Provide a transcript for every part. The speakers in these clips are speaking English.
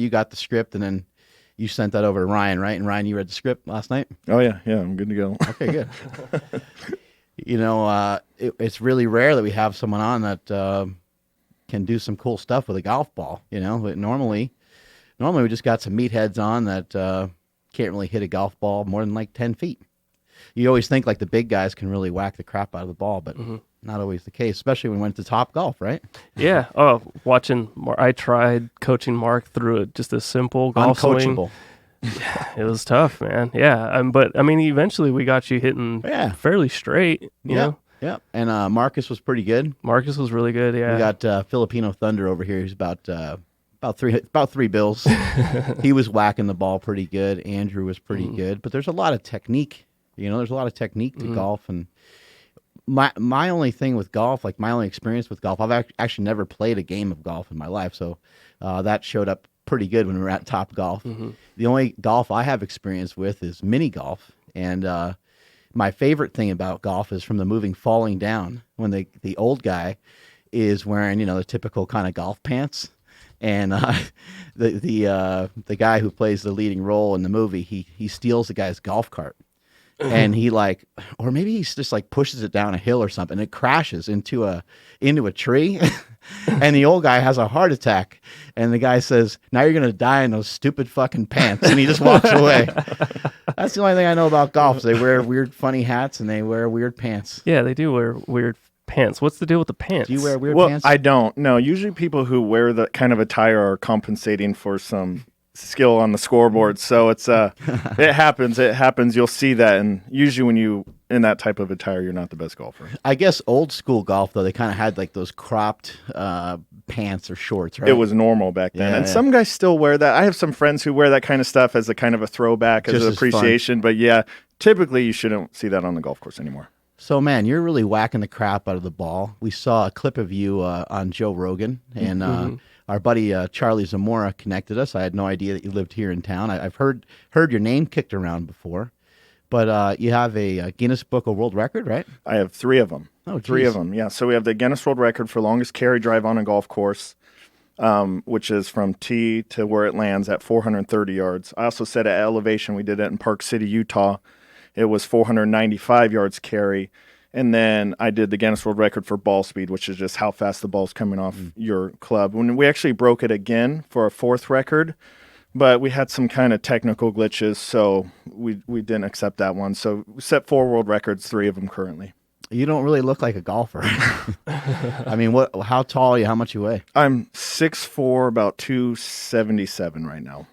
you got the script, and then you sent that over to Ryan, right? And Ryan, you read the script last night? Oh, yeah, I'm good to go. Okay, good. It's really rare that we have someone on that can do some cool stuff with a golf ball. But normally we just got some meatheads on that can't really hit a golf ball more than like 10 feet. You always think like the big guys can really whack the crap out of the ball, but not always the case, especially when we went to Top Golf, right? Yeah. Oh, I tried coaching Mark through just a simple golf swing. It was tough, man. Yeah. But I mean, eventually we got you hitting fairly straight, you know? Yeah. And Marcus was pretty good. Marcus was really good. Yeah. We got Filipino Thunder over here. He's about three bills. He was whacking the ball pretty good. Andrew was pretty good, but there's a lot of technique. There's a lot of technique to golf, and my only thing with golf, like my only experience with golf, I've actually never played a game of golf in my life, so that showed up pretty good when we were at Top Golf. The only golf I have experience with is mini golf, and my favorite thing about golf is from the movie Falling Down, when the old guy is wearing the typical kind of golf pants. And the guy who plays the leading role in the movie, he steals the guy's golf cart, and or maybe he's just like pushes it down a hill or something. And it crashes into a tree, and the old guy has a heart attack. And the guy says, "Now you're gonna die in those stupid fucking pants," and he just walks away. That's the only thing I know about golf. Is they wear weird, funny hats and they wear weird pants. Yeah, they do wear weird pants. What's the deal with the pants? Do you wear weird pants? I don't. No, usually people who wear that kind of attire are compensating for some skill on the scoreboard. So it's it happens. You'll see that, and usually when you in that type of attire, you're not the best golfer. I guess old school golf though, they kind of had like those cropped pants or shorts, right? It was normal back then, and some guys still wear that. I have some friends who wear that kind of stuff as a kind of a throwback, as an appreciation. But yeah, typically you shouldn't see that on the golf course anymore. So, man, you're really whacking the crap out of the ball. We saw a clip of you on Joe Rogan, and our buddy Charlie Zamora connected us. I had no idea that you lived here in town. I've heard your name kicked around before, but you have a Guinness Book of World Record, right? I have 3 of them. Oh, geez. 3 of them, yeah. So we have the Guinness World Record for longest carry drive on a golf course, which is from tee to where it lands at 430 yards. I also set at elevation. We did it in Park City, Utah. It was 495 yards carry. And then I did the Guinness World Record for ball speed, which is just how fast the ball's coming off your club. When we actually broke it again for a 4th record, but we had some kind of technical glitches, so we didn't accept that one. So we set 4 world records, 3 of them currently. You don't really look like a golfer. I mean, how tall are you? How much you weigh? I'm 6'4", about 277 right now.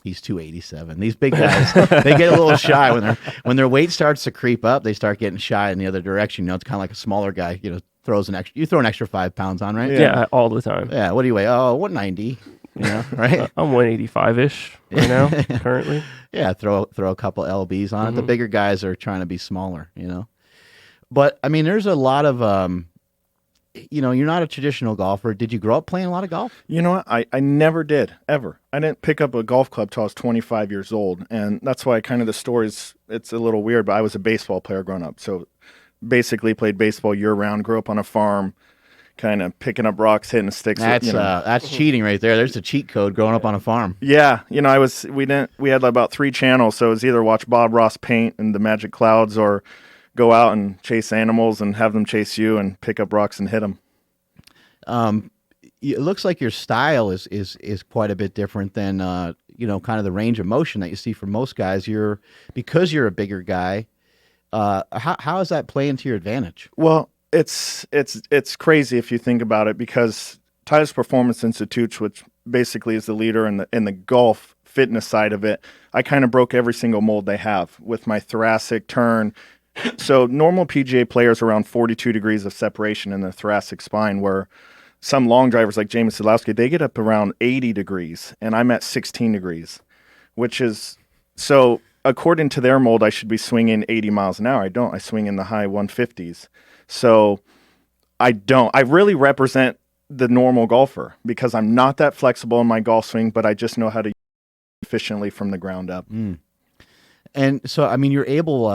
He's 287. These big guys, they get a little shy when their weight starts to creep up. They start getting shy in the other direction. It's kind of like a smaller guy. You throw an extra 5 pounds on, right? Yeah, all the time. Yeah. What do you weigh? Oh, 190. Right? I'm 185-ish right now, currently. Yeah. Throw a couple lbs on it. The bigger guys are trying to be smaller. But I mean, there's a lot of you're not a traditional golfer. Did you grow up playing a lot of golf? You know what? I never did, ever. I didn't pick up a golf club till I was 25 years old. And that's why kind of the story's, it's a little weird, but I was a baseball player growing up. So basically played baseball year-round, grew up on a farm, kind of picking up rocks, hitting sticks. That's cheating right there. There's a cheat code growing up on a farm. Yeah. We had about 3 channels. So it was either watch Bob Ross paint and the Magic Clouds or go out and chase animals and have them chase you and pick up rocks and hit them. It looks like your style is quite a bit different than kind of the range of motion that you see from most guys. Because you're a bigger guy. How does that play into your advantage? Well, it's crazy if you think about it, because Titus Performance Institute, which basically is the leader in the golf fitness side of it, I kind of broke every single mold they have with my thoracic turn. So normal PGA players around 42 degrees of separation in the thoracic spine, where some long drivers like James Sadlowski, they get up around 80 degrees, and I'm at 16 degrees, which is, so according to their mold, I should be swinging 80 miles an hour. I don't. I swing in the high 150s. So I really represent the normal golfer because I'm not that flexible in my golf swing, but I just know how to use it efficiently from the ground up. And so, I mean, you're able,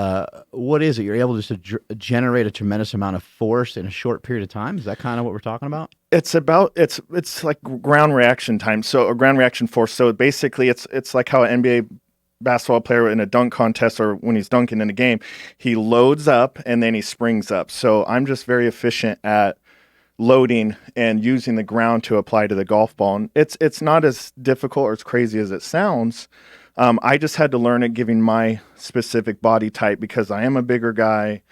what is it? You're able just to generate a tremendous amount of force in a short period of time? Is that kind of what we're talking about? It's like ground reaction time. So a ground reaction force. So basically it's like how an NBA basketball player in a dunk contest or when he's dunking in a game, he loads up and then he springs up. So I'm just very efficient at loading and using the ground to apply to the golf ball. And it's not as difficult or as crazy as it sounds. I just had to learn it giving my specific body type because I am a bigger guy.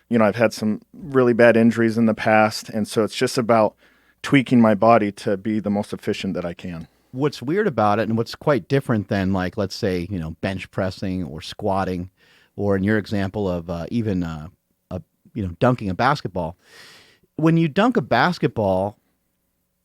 You know, I've had some really bad injuries in the past. And so it's just about tweaking my body to be the most efficient that I can. What's weird about it and what's quite different than, like, let's say, you know, bench pressing or squatting, or in your example of even dunking a basketball. When you dunk a basketball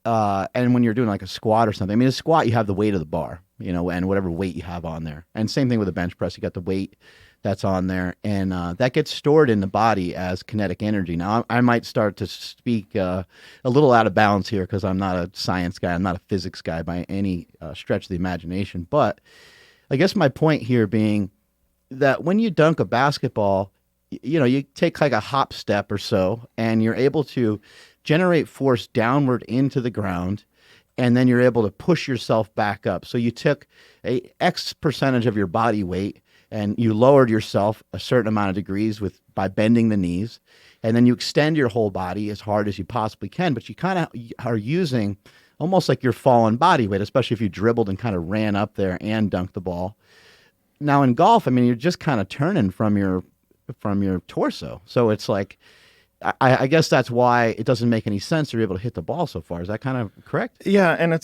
and when you're doing like a squat or something, I mean, a squat, you have the weight of the bar, you know, and whatever weight you have on there. And same thing with a bench press, you got the weight that's on there, and that gets stored in the body as kinetic energy. Now, I might start to speak a little out of balance here because I'm not a science guy, I'm not a physics guy by any stretch of the imagination, but I guess my point here being that when you dunk a basketball, you know, you take like a hop step or so, and you're able to generate force downward into the ground, and then you're able to push yourself back up. So you took a X percentage of your body weight, and you lowered yourself a certain amount of degrees by bending the knees, and then you extend your whole body as hard as you possibly can, but you kind of are using almost like your fallen body weight, especially if you dribbled and kind of ran up there and dunked the ball. Now in golf, I mean, you're just kind of turning from your torso. So it's like, I guess that's why it doesn't make any sense you're able to hit the ball so far. Is that kind of correct? Yeah, and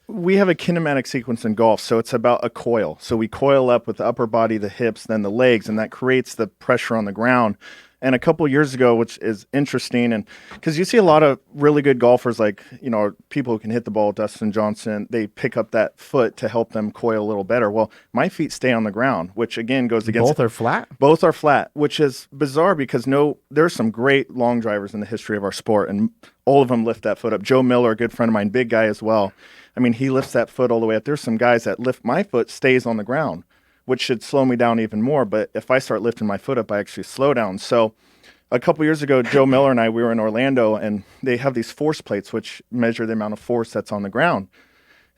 we have a kinematic sequence in golf, so it's about a coil. So we coil up with the upper body, the hips, then the legs, and that creates the pressure on the ground. And a couple years ago, which is interesting, and because you see a lot of really good golfers, like, you know, people who can hit the ball, Dustin Johnson, they pick up that foot to help them coil a little better. Well, my feet stay on the ground, which again goes against... Both are flat? Both are flat, which is bizarre because there's some great long drivers in the history of our sport, and all of them lift that foot up. Joe Miller, a good friend of mine, big guy as well. I mean, he lifts that foot all the way up. There's some guys that lift my foot stays on the ground, which should slow me down even more. But if I start lifting my foot up, I actually slow down. So a couple years ago, Joe Miller and I, we were in Orlando, and they have these force plates which measure the amount of force that's on the ground.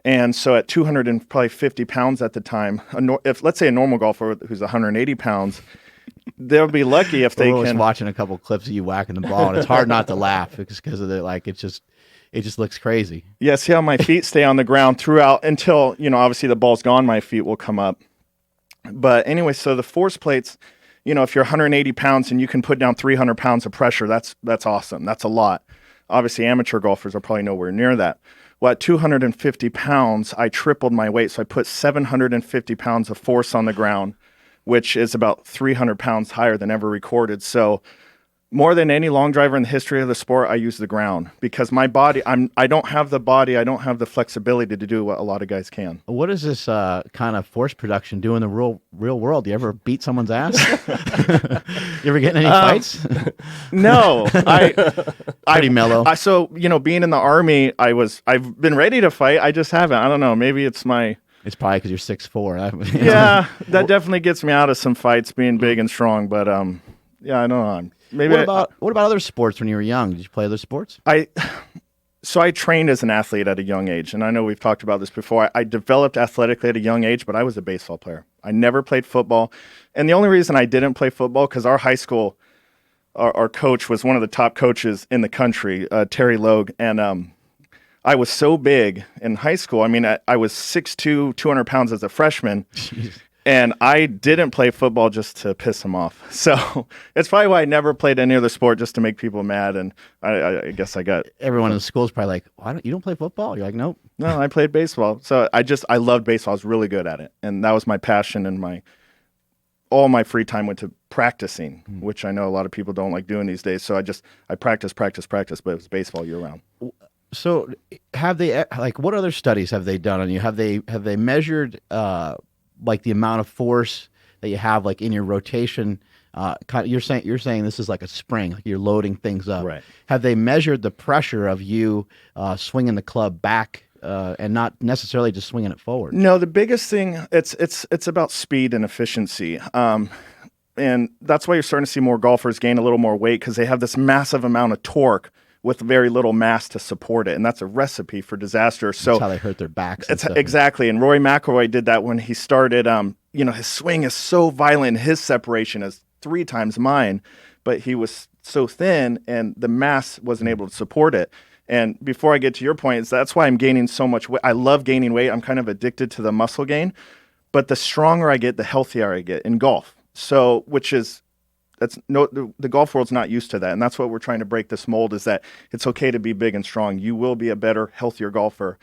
And so at 250 pounds at the time, if let's say a normal golfer who's 180 pounds, they'll be lucky if they can. I was watching a couple clips of you whacking the ball, and it's hard not to laugh because of the, like, it just looks crazy. Yeah, see how my feet stay on the ground throughout until, you know, obviously the ball's gone, my feet will come up. But anyway, so the force plates, you know, if you're 180 pounds and you can put down 300 pounds of pressure, that's awesome. That's a lot. Obviously, amateur golfers are probably nowhere near that. Well, at 250 pounds, I tripled my weight. So I put 750 pounds of force on the ground, which is about 300 pounds higher than ever recorded. So more than any long driver in the history of the sport, I use the ground because my body, I don't have the body, I don't have the flexibility to do what a lot of guys can. What does this kind of force production do in the real world? Do you ever beat someone's ass? You ever get in any fights? No. Pretty mellow. So, you know, being in the Army, I've been ready to fight. I just haven't. I don't know. Maybe it's probably because you're 6'4". Yeah, that definitely gets me out of some fights, being big and strong. But yeah, I don't know. Maybe what about other sports when you were young? Did you play other sports? So I trained as an athlete at a young age, and I know we've talked about this before. I developed athletically at a young age, but I was a baseball player. I never played football, and the only reason I didn't play football because our high school, our coach was one of the top coaches in the country, Terry Logue, and I was so big in high school. I mean, I was 6'2", 200 pounds as a freshman. Jeez. And I didn't play football just to piss him off. So it's probably why I never played any other sport, just to make people mad. And I guess I got... Everyone in the school is probably like, you don't play football? You're like, nope. No, I played baseball. So I loved baseball. I was really good at it. And that was my passion, and all my free time went to practicing, which I know a lot of people don't like doing these days. So I practiced, but it was baseball year round. So have they, like, what other studies have they done on you? Have they measured... like the amount of force that you have, like in your rotation, you're saying this is like a spring, like you're loading things up. Right. Have they measured the pressure of you swinging the club back and not necessarily just swinging it forward? No, the biggest thing, it's about speed and efficiency. And that's why you're starting to see more golfers gain a little more weight, because they have this massive amount of torque with very little mass to support it, and that's a recipe for disaster. So that's how they hurt their backs. Exactly, and Rory McIlroy did that when he started. His swing is so violent, his separation is 3 times mine, but he was so thin, and the mass wasn't able to support it. And before I get to your point, that's why I'm gaining so much weight. I love gaining weight. I'm kind of addicted to the muscle gain, but the stronger I get, the healthier I get in golf. So, the golf world's not used to that, and that's what we're trying to break this mold, is that it's okay to be big and strong. You will be a better, healthier golfer.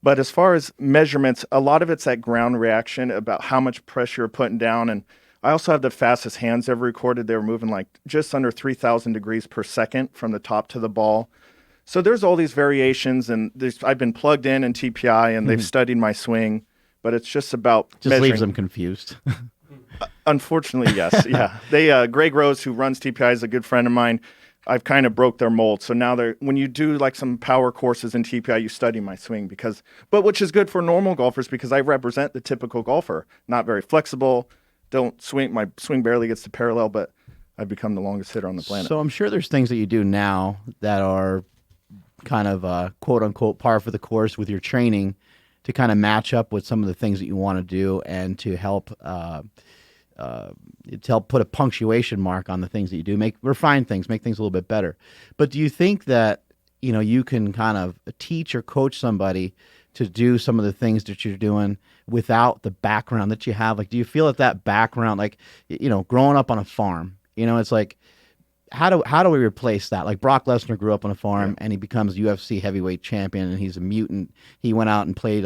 But as far as measurements, a lot of it's that ground reaction about how much pressure you're putting down. And I also have the fastest hands ever recorded. They were moving like just under 3,000 degrees per second from the top to the ball. So there's all these variations, and I've been plugged in TPI, and they've studied my swing, but it's just about measuring. Leaves them confused. Unfortunately, yes. Yeah. Greg Rose, who runs TPI, is a good friend of mine. I've kind of broke their mold. So now when you do like some power courses in TPI, you study my swing which is good for normal golfers, because I represent the typical golfer. Not very flexible, don't swing. My swing barely gets to parallel, but I've become the longest hitter on the planet. So I'm sure there's things that you do now that are kind of quote unquote par for the course with your training to kind of match up with some of the things that you want to do, and to help put a punctuation mark on the things that you do, refine things, make things a little bit better. But do you think that, you can kind of teach or coach somebody to do some of the things that you're doing without the background that you have? Like, do you feel that background, like, growing up on a farm, it's like, how do we replace that? Like Brock Lesnar grew up on a farm, and he becomes UFC heavyweight champion, and he's a mutant. He went out and played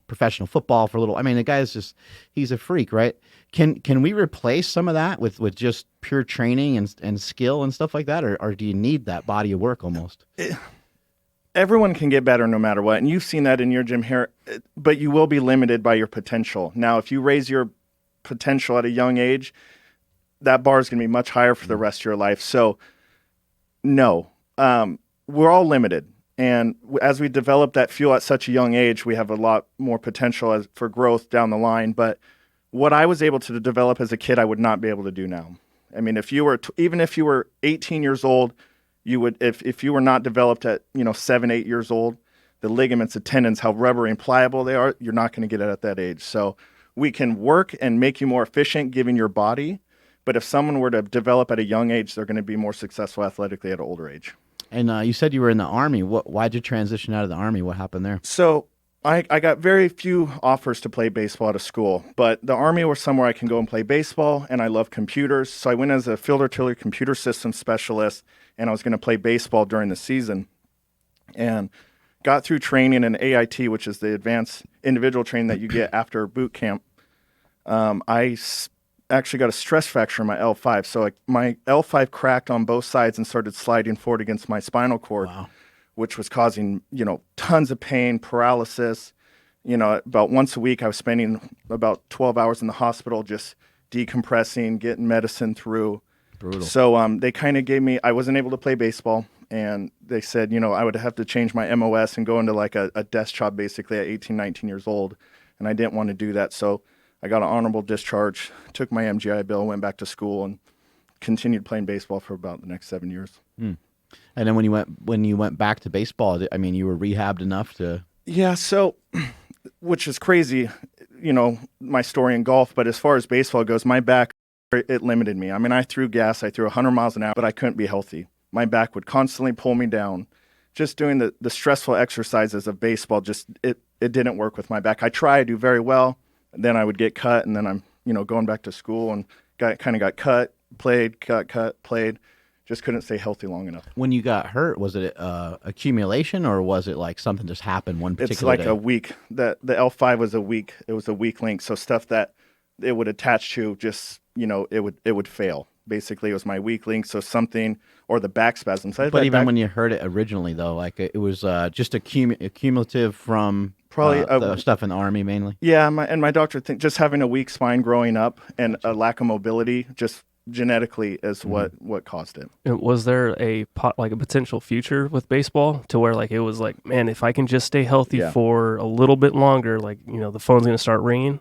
professional football for a little. I mean, the guy's he's a freak, right? Can we replace some of that with just pure training and skill and stuff like that, or do you need that body of work almost? Everyone can get better no matter what, and you've seen that in your gym here, but you will be limited by your potential. Now, if you raise your potential at a young age, that bar is going to be much higher for the rest of your life. So, no, we're all limited. And as we develop that fuel at such a young age, we have a lot more potential for growth down the line. But what I was able to develop as a kid, I would not be able to do now. I mean, even if you were 18 years old, you would, if you were not developed at 7, 8 years old, the ligaments, the tendons, how rubbery and pliable they are, you're not going to get it at that age. So we can work and make you more efficient given your body. But if someone were to develop at a young age, they're going to be more successful athletically at an older age. And you said you were in the Army. Why'd you transition out of the Army? What happened there? So I got very few offers to play baseball at a school, but the Army was somewhere I can go and play baseball, and I love computers. So I went as a field artillery computer systems specialist, and I was going to play baseball during the season. And got through training in AIT, which is the advanced individual training that you get after boot camp. I actually got a stress fracture in my L5. So my L5 cracked on both sides and started sliding forward against my spinal cord, which was causing, tons of pain, paralysis. About once a week, I was spending about 12 hours in the hospital just decompressing, getting medicine through. Brutal. So they kind of gave me, I wasn't able to play baseball. And they said, I would have to change my MOS and go into like a desk job basically at 18, 19 years old. And I didn't want to do that. So I got an honorable discharge, took my MGI Bill, went back to school, and continued playing baseball for about the next 7 years. And then when you went back to baseball, I mean, you were rehabbed enough to... Yeah, so, which is crazy, my story in golf, but as far as baseball goes, my back, it limited me. I mean, I threw gas, I threw 100 miles an hour, but I couldn't be healthy. My back would constantly pull me down. Just doing the stressful exercises of baseball, it didn't work with my back. I tried to do very well. Then I would get cut, and then I'm, going back to school and got cut, played, got cut, played. Just couldn't stay healthy long enough. When you got hurt, was it accumulation, or was it like something just happened one particular day? It's like a week. The L5 was a week. It was a weak link. So stuff that it would attach to just, it would fail. Basically, it was my weak link. So something, or the back spasm. So but even when you heard it originally, though, like it was just accumulative from... Probably the stuff in the Army mainly. Yeah, my doctor just having a weak spine growing up and a lack of mobility, just genetically is what caused it. And was there a potential future with baseball to where like it was like, man, if I can just stay healthy for a little bit longer, like, you know, the phone's going to start ringing?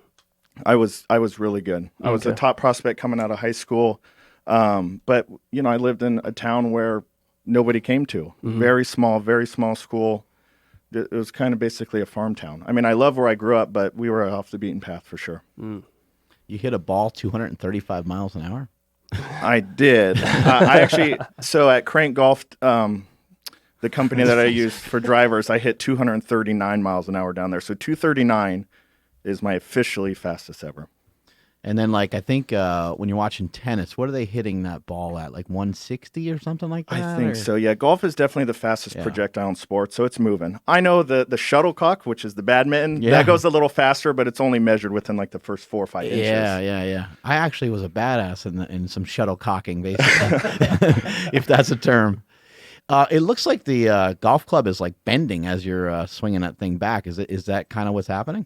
I was really good. I was a top prospect coming out of high school. But, you know, I lived in a town where nobody came to. Very small school. It was kind of basically a farm town. I mean, I love where I grew up, but we were off the beaten path for sure. You hit a ball 235 miles an hour? I did. I actually, so at Crank Golf, the company that I use for drivers, I hit 239 miles an hour down there. So 239 is my officially fastest ever. And then, like, I think when you're watching tennis, what are they hitting that ball at? Like 160 or something like that? I think so, yeah. Golf is definitely the fastest projectile in sports, so it's moving. I know the shuttlecock, which is the badminton, that goes a little faster, but it's only measured within, like, the first 4 or 5 inches. Yeah. I actually was a badass in some shuttlecocking, basically, if that's a term. It looks like the golf club is, like, bending as you're swinging that thing back. Is that kind of what's happening?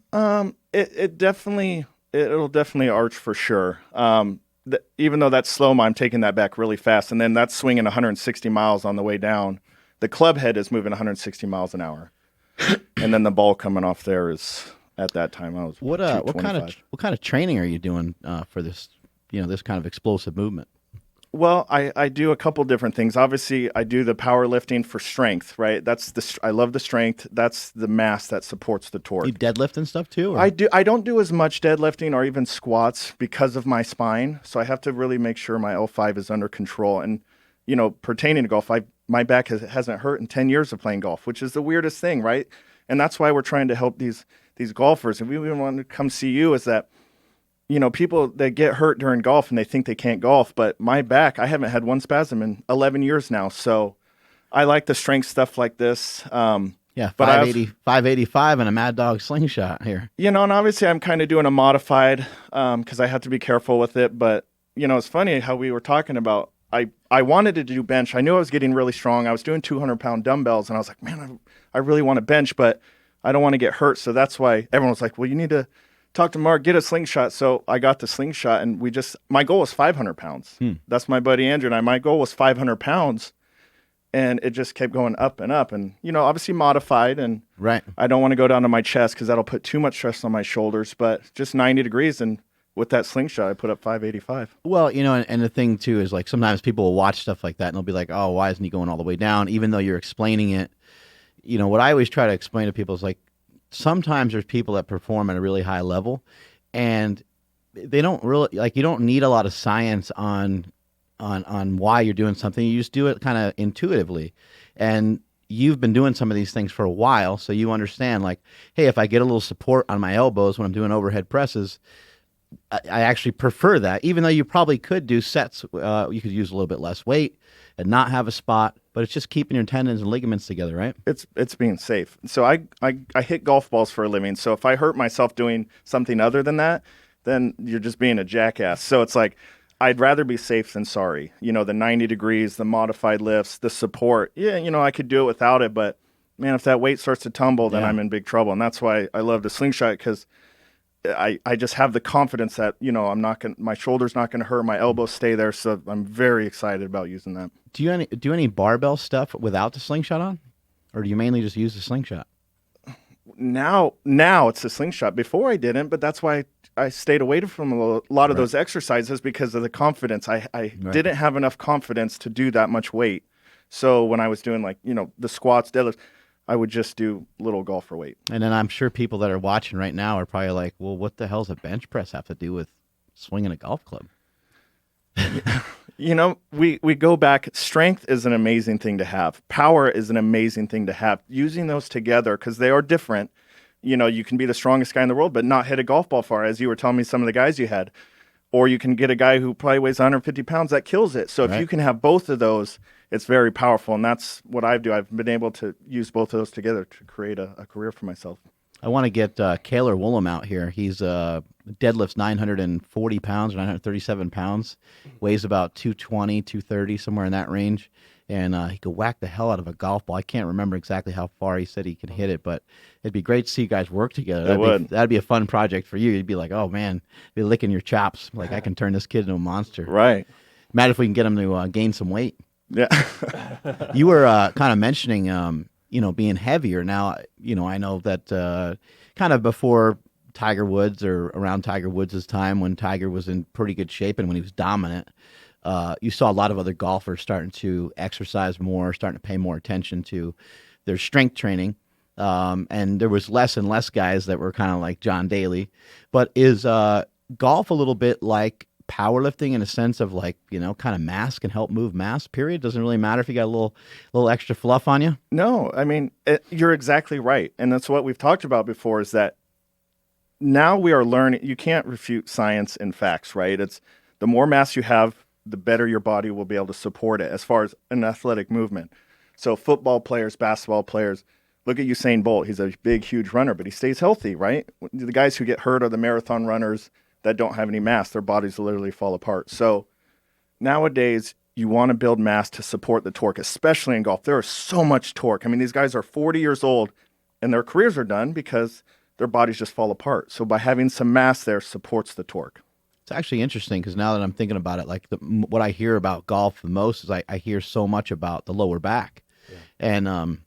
It'll definitely arch for sure. Even though that's slow-mo, I'm taking that back really fast, and then that's swinging 160 miles on the way down. The club head is moving 160 miles an hour, and then the ball coming off there is at that time I was what kind of training are you doing for this this kind of explosive movement? Well, I do a couple different things. Obviously, I do the powerlifting for strength, right? I love the strength. That's the mass that supports the torque. You deadlift and stuff too? Or? I do. I don't do as much deadlifting or even squats because of my spine. So I have to really make sure my L5 is under control. And, you know, pertaining to golf, my back hasn't hurt in 10 years of playing golf, which is the weirdest thing, right? And that's why we're trying to help these golfers. And we even want to come see you is that, you know, people that get hurt during golf and they think they can't golf, but my back, I haven't had one spasm in 11 years now. So I like the strength stuff like this. Yeah, 585 and a Mad Dog slingshot here. You know, and obviously I'm kind of doing a modified because I have to be careful with it. But, you know, it's funny how we were talking about, I wanted to do bench. I knew I was getting really strong. I was doing 200-pound dumbbells and I was like, man, I really want to bench, but I don't want to get hurt. So that's why everyone was like, well, you need to talk to Mark, get a slingshot. So I got the slingshot, and my goal was 500 pounds. That's my buddy Andrew and I. My goal was 500 pounds, and it just kept going up and up. And, you know, obviously modified, and right. I don't want to go down to my chest because that'll put too much stress on my shoulders, but just 90 degrees, and with that slingshot, I put up 585. Well, you know, and the thing, too, is, like, sometimes people will watch stuff like that, and they'll be like, oh, why isn't he going all the way down? Even though you're explaining it. You know, what I always try to explain to people is, like, sometimes there's people that perform at a really high level, and they don't really, like, you don't need a lot of science on why you're doing something. You just do it kind of intuitively. And you've been doing some of these things for a while, so you understand, like, hey, if I get a little support on my elbows when I'm doing overhead presses, I actually prefer that, even though you probably could do sets. You could use a little bit less weight and not have a spot, but it's just keeping your tendons and ligaments together, right? It's being safe. So I hit golf balls for a living. So if I hurt myself doing something other than that, then you're just being a jackass. So it's like, I'd rather be safe than sorry. You know, the 90 degrees, the modified lifts, the support. Yeah, you know, I could do it without it, but man, if that weight starts to tumble, then I'm in big trouble. And that's why I love the slingshot, because I just have the confidence that, you know, my shoulder's not going to hurt, my elbows stay there. So I'm very excited about using that. Do you do any barbell stuff without the slingshot on, or do you mainly just use the slingshot? Now it's the slingshot. Before I didn't, but that's why I stayed away from a lot of those exercises, because of the confidence. I didn't have enough confidence to do that much weight. So when I was doing, like, you know, the squats, deadlifts, I would just do little golfer weight. And then I'm sure people that are watching right now are probably like, well, what the hell does a bench press have to do with swinging a golf club? You know, we go back. Strength is an amazing thing to have. Power is an amazing thing to have. Using those together, because they are different. You know, you can be the strongest guy in the world, but not hit a golf ball far, as you were telling me some of the guys you had. Or you can get a guy who probably weighs 150 pounds that kills it. So if you can have both of those, it's very powerful. And that's what I do. I've been able to use both of those together to create a career for myself. I want to get Kaylor Woolham out here. He's deadlifts 940 pounds or 937 pounds, weighs about 220, 230, somewhere in that range. And he could whack the hell out of a golf ball. I can't remember exactly how far he said he could hit it, but it'd be great to see you guys work together. That'd be a fun project for you. You'd be like, oh, man, be licking your chops. Like, I can turn this kid into a monster. Right. Imagine if we can get him to gain some weight. Yeah. You were kind of mentioning, being heavier. Now, I know that kind of before Tiger Woods or around Tiger Woods' time when Tiger was in pretty good shape and when he was dominant, you saw a lot of other golfers starting to exercise more, starting to pay more attention to their strength training. And there was less and less guys that were kind of like John Daly. But is golf a little bit like powerlifting in a sense of like, kind of mass can help move mass, period? Doesn't really matter if you got a little extra fluff on you? No, I mean, you're exactly right. And that's what we've talked about before is that now we are learning. You can't refute science and facts, right? It's the more mass you have, the better your body will be able to support it as far as an athletic movement. So football players, basketball players, look at Usain Bolt. He's a big, huge runner, but he stays healthy, right? The guys who get hurt are the marathon runners that don't have any mass. Their bodies literally fall apart. So nowadays, you want to build mass to support the torque, especially in golf. There is so much torque. I mean, these guys are 40 years old, and their careers are done because their bodies just fall apart. So by having some mass there supports the torque. It's actually interesting because now that I'm thinking about it, like what I hear about golf the most is I hear so much about the lower back. Yeah. And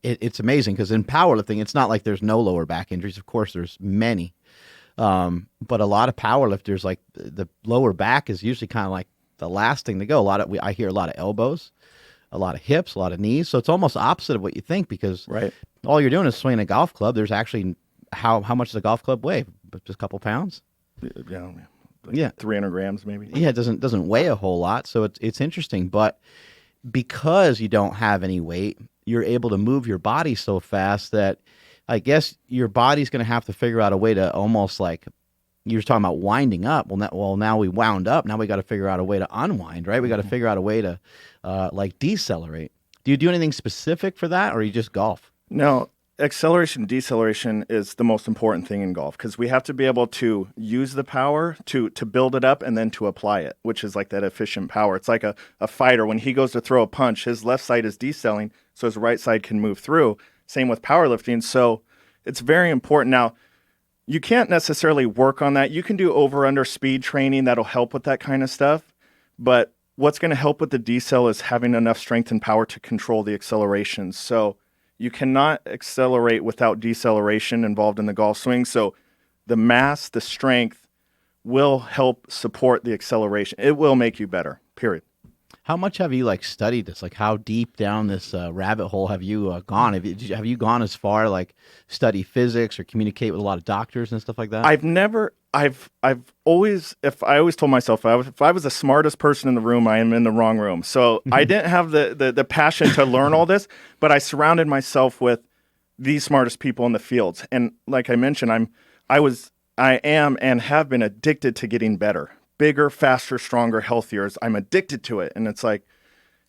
it's amazing because in powerlifting, it's not like there's no lower back injuries. Of course, there's many. But a lot of powerlifters, like the lower back is usually kind of like the last thing to go. I hear a lot of elbows, a lot of hips, a lot of knees. So it's almost opposite of what you think because all you're doing is swinging a golf club. There's actually how much does a golf club weigh? Just a couple pounds? Yeah, 300 grams maybe. Yeah, it doesn't weigh a whole lot. So it's interesting, but because you don't have any weight, you're able to move your body so fast that I guess your body's going to have to figure out a way to almost like you were talking about winding up. Well, now we wound up. Now we got to figure out a way to unwind, right? We got to figure out a way to like decelerate. Do you do anything specific for that, or you just golf? No, acceleration, deceleration is the most important thing in golf because we have to be able to use the power to build it up and then to apply it, which is like that efficient power. It's like a fighter. When he goes to throw a punch, his left side is decelerating, so his right side can move through. Same with powerlifting. So it's very important. Now, you can't necessarily work on that. You can do over-under speed training. That'll help with that kind of stuff. But what's going to help with the decel is having enough strength and power to control the acceleration. So you cannot accelerate without deceleration involved in the golf swing. So the mass, the strength will help support the acceleration. It will make you better, period. How much have you like studied this? Like how deep down this rabbit hole have you gone? Have you gone as far like study physics or communicate with a lot of doctors and stuff like that? I've always told myself if I was the smartest person in the room, I am in the wrong room. So I didn't have the passion to learn all this, but I surrounded myself with the smartest people in the fields. And like I mentioned, I am and have been addicted to getting better. Bigger, faster, stronger, healthier. I'm addicted to it. And it's like,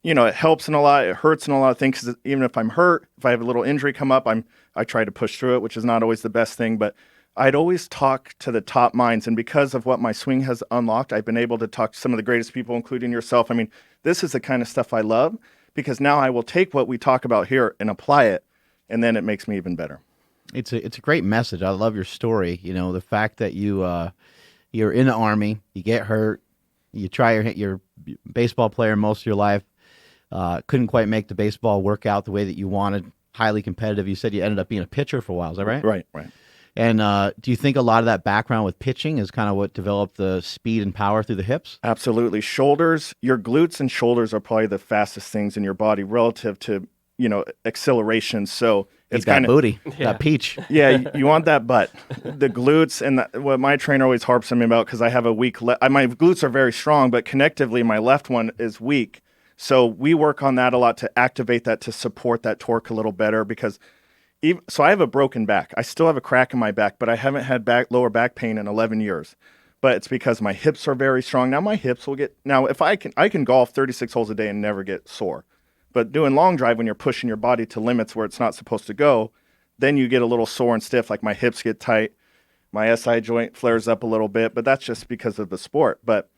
it helps in a lot. It hurts in a lot of things. 'Cause even if I'm hurt, if I have a little injury come up, I try to push through it, which is not always the best thing. But I'd always talk to the top minds. And because of what my swing has unlocked, I've been able to talk to some of the greatest people, including yourself. I mean, this is the kind of stuff I love because now I will take what we talk about here and apply it. And then it makes me even better. It's a great message. I love your story. The fact that you're in the Army, you get hurt, you try your baseball player most of your life, couldn't quite make the baseball work out the way that you wanted, highly competitive. You said you ended up being a pitcher for a while, is that right? Right. And do you think a lot of that background with pitching is kind of what developed the speed and power through the hips? Absolutely. Shoulders, your glutes and shoulders are probably the fastest things in your body relative to, acceleration. So it's kind of booty, that peach. Yeah, you want that butt. The glutes and what my trainer always harps on me about because I have a weak my glutes are very strong, but connectively my left one is weak. So we work on that a lot to activate that to support that torque a little better because so I have a broken back. I still have a crack in my back, but I haven't had lower back pain in 11 years. But it's because my hips are very strong. Now my hips will if I can golf 36 holes a day and never get sore. But doing long drive when you're pushing your body to limits where it's not supposed to go, then you get a little sore and stiff, like my hips get tight, my SI joint flares up a little bit, but that's just because of the sport. But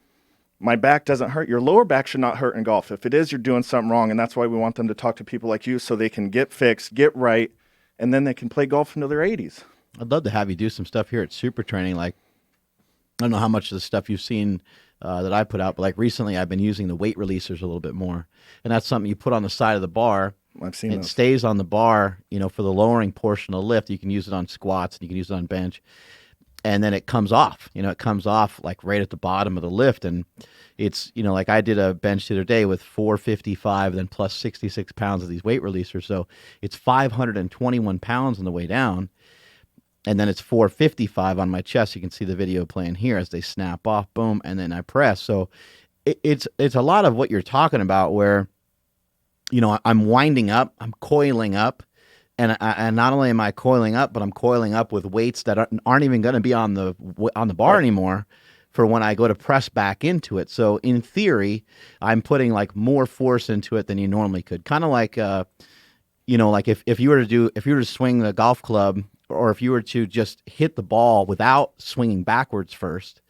my back doesn't hurt. Your lower back should not hurt in golf. If it is, you're doing something wrong, and that's why we want them to talk to people like you so they can get fixed, get right, and then they can play golf into their 80s. I'd love to have you do some stuff here at Super Training, like don't know how much of the stuff you've seen that I put out, but like recently I've been using the weight releasers a little bit more. And that's something you put on the side of the bar. I've seen it those. Stays on the bar, for the lowering portion of the lift. You can use it on squats and you can use it on bench. And then it comes off, it comes off like right at the bottom of the lift. And it's, like I did a bench the other day with 455, then plus 66 pounds of these weight releasers. So it's 521 pounds on the way down. And then it's 455 on my chest. You can see the video playing here as they snap off, boom, and then I press. So it's a lot of what you're talking about where, I'm winding up, I'm coiling up. And not only am I coiling up, but I'm coiling up with weights that aren't even going to be on the bar anymore for when I go to press back into it. So in theory, I'm putting like more force into it than you normally could. Kind of like, like if you were to swing the golf club, or if you were to just hit the ball without swinging backwards first,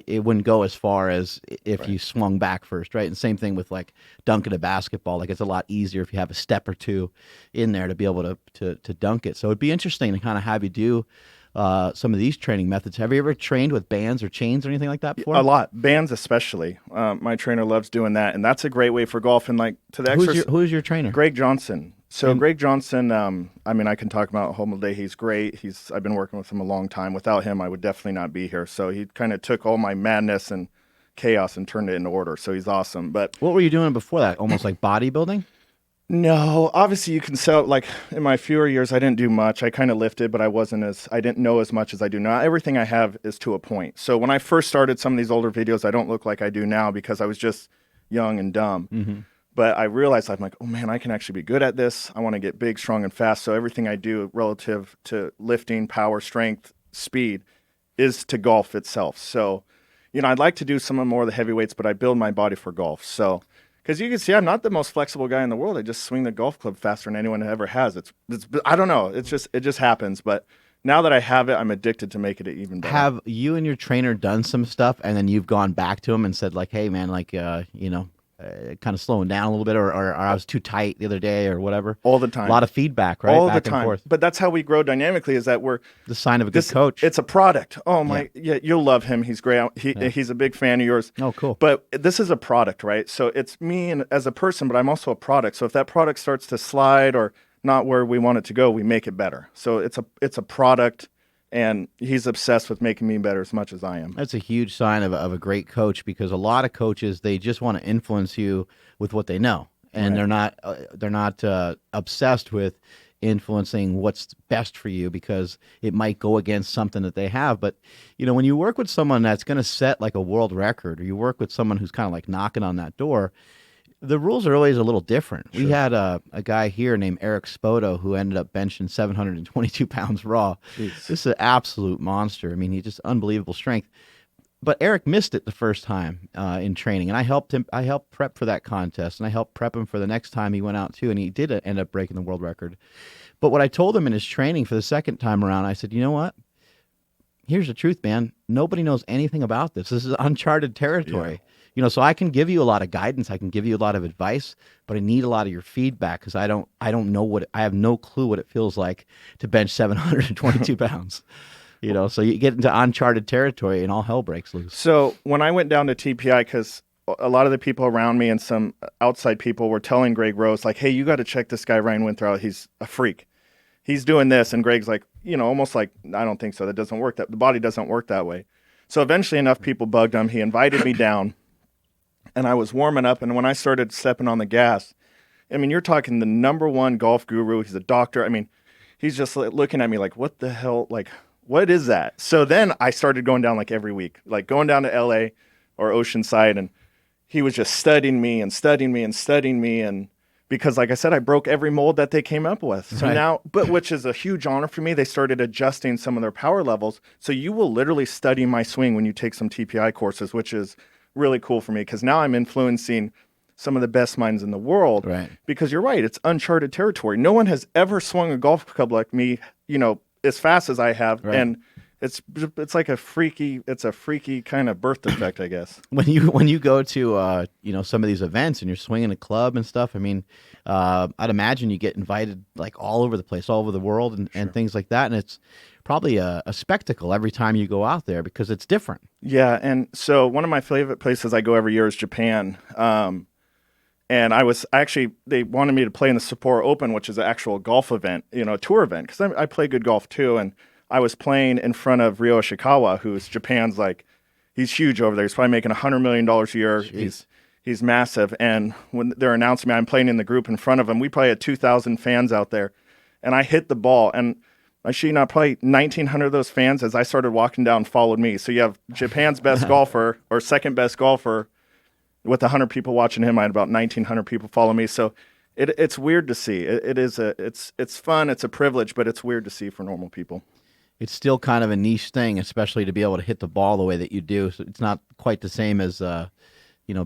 it wouldn't go as far as if you swung back first, right? And same thing with like dunking a basketball. Like it's a lot easier if you have a step or two in there to be able to dunk it. So it'd be interesting to kind of have you do some of these training methods. Have you ever trained with bands or chains or anything like that before? A lot. Bands especially. My trainer loves doing that, and that's a great way for golf. And like to the exercise. Who's your trainer? Greg Johnson. So Greg Johnson, I can talk about home all day. He's great. I've been working with him a long time. Without him, I would definitely not be here. So he kind of took all my madness and chaos and turned it into order. So he's awesome. But what were you doing before that? Almost like bodybuilding? No, obviously you can sell, like in my fewer years, I didn't do much. I kind of lifted, but I didn't know as much as I do now. Everything I have is to a point. So when I first started some of these older videos, I don't look like I do now because I was just young and dumb. Mm-hmm. But I realized I'm like, oh man, I can actually be good at this. I want to get big, strong, and fast. So everything I do relative to lifting, power, strength, speed is to golf itself. So, I'd like to do some more of the heavyweights, but I build my body for golf. So, because you can see I'm not the most flexible guy in the world. I just swing the golf club faster than anyone ever has. It's I don't know. It just happens. But now that I have it, I'm addicted to making it even better. Have you and your trainer done some stuff, and then you've gone back to him and said like, hey man, like, kind of slowing down a little bit, or I was too tight the other day, or whatever. All the time. A lot of feedback, right? All back the time. And forth. But that's how we grow dynamically. Is that we're the sign of a good coach. It's a product. Oh my, yeah, you'll love him. He's great. He's a big fan of yours. Oh, cool. But this is a product, right? So it's me as a person, but I'm also a product. So if that product starts to slide or not where we want it to go, we make it better. So it's a product. And he's obsessed with making me better as much as I am. That's a huge sign of a great coach, because a lot of coaches, they just want to influence you with what they know, and right. they're not obsessed with influencing what's best for you, because it might go against something that they have. But when you work with someone that's going to set like a world record, or you work with someone who's kind of like knocking on that door, the rules are always a little different. Sure. We had a guy here named Eric Spoto who ended up benching 722 pounds raw. Jeez. This is an absolute monster. I mean, he just unbelievable strength. But Eric missed it the first time in training, and I helped him. I helped prep for that contest, and I helped prep him for the next time he went out too, and he did end up breaking the world record. But what I told him in his training for the second time around, I said, you know what? Here's the truth, man. Nobody knows anything about this. This is uncharted territory. Yeah. So I can give you a lot of guidance. I can give you a lot of advice, but I need a lot of your feedback, because I don't know I have no clue what it feels like to bench 722 pounds. So you get into uncharted territory and all hell breaks loose. So when I went down to TPI, because a lot of the people around me and some outside people were telling Greg Rose, like, hey, you got to check this guy Ryan Winther out. He's a freak. He's doing this. And Greg's like, almost like, I don't think so. That doesn't work. The body doesn't work that way. So eventually enough people bugged him. He invited me down. And I was warming up, and when I started stepping on the gas, I mean, you're talking the number one golf guru. He's a doctor. I mean, he's just looking at me like, what the hell? Like, what is that? So then I started going down like every week, like going down to LA or Oceanside, and he was just studying me and studying me and studying me. And because, like I said, I broke every mold that they came up with. So now, which is a huge honor for me, they started adjusting some of their power levels. So you will literally study my swing when you take some TPI courses, which is really cool for me, because now I'm influencing some of the best minds in the world. Right. Because you're right, it's uncharted territory. No one has ever swung a golf club like me, as fast as I have. Right. And it's like a freaky kind of birth defect, I guess. When you go to some of these events and you're swinging a club and stuff, I mean, I'd imagine you get invited like all over the place, all over the world, and things like that. And it's probably a spectacle every time you go out there because it's different. Yeah, and so one of my favorite places I go every year is Japan. And they wanted me to play in the Sapporo Open, which is an actual golf event, a tour event, because I play good golf too. And I was playing in front of Ryo Ishikawa, who's Japan's he's huge over there. He's probably making $100 million a year. Jeez. He's massive. And when they're announcing me, I'm playing in the group in front of him. We probably had 2,000 fans out there. And I hit the ball. And I shit you not, probably 1,900 of those fans, as I started walking down, followed me. So you have Japan's best golfer, or second best golfer, with 100 people watching him. I had about 1,900 people follow me. So it's weird to see. It's fun. It's a privilege, but it's weird to see for normal people. It's still kind of a niche thing, especially to be able to hit the ball the way that you do. So it's not quite the same as,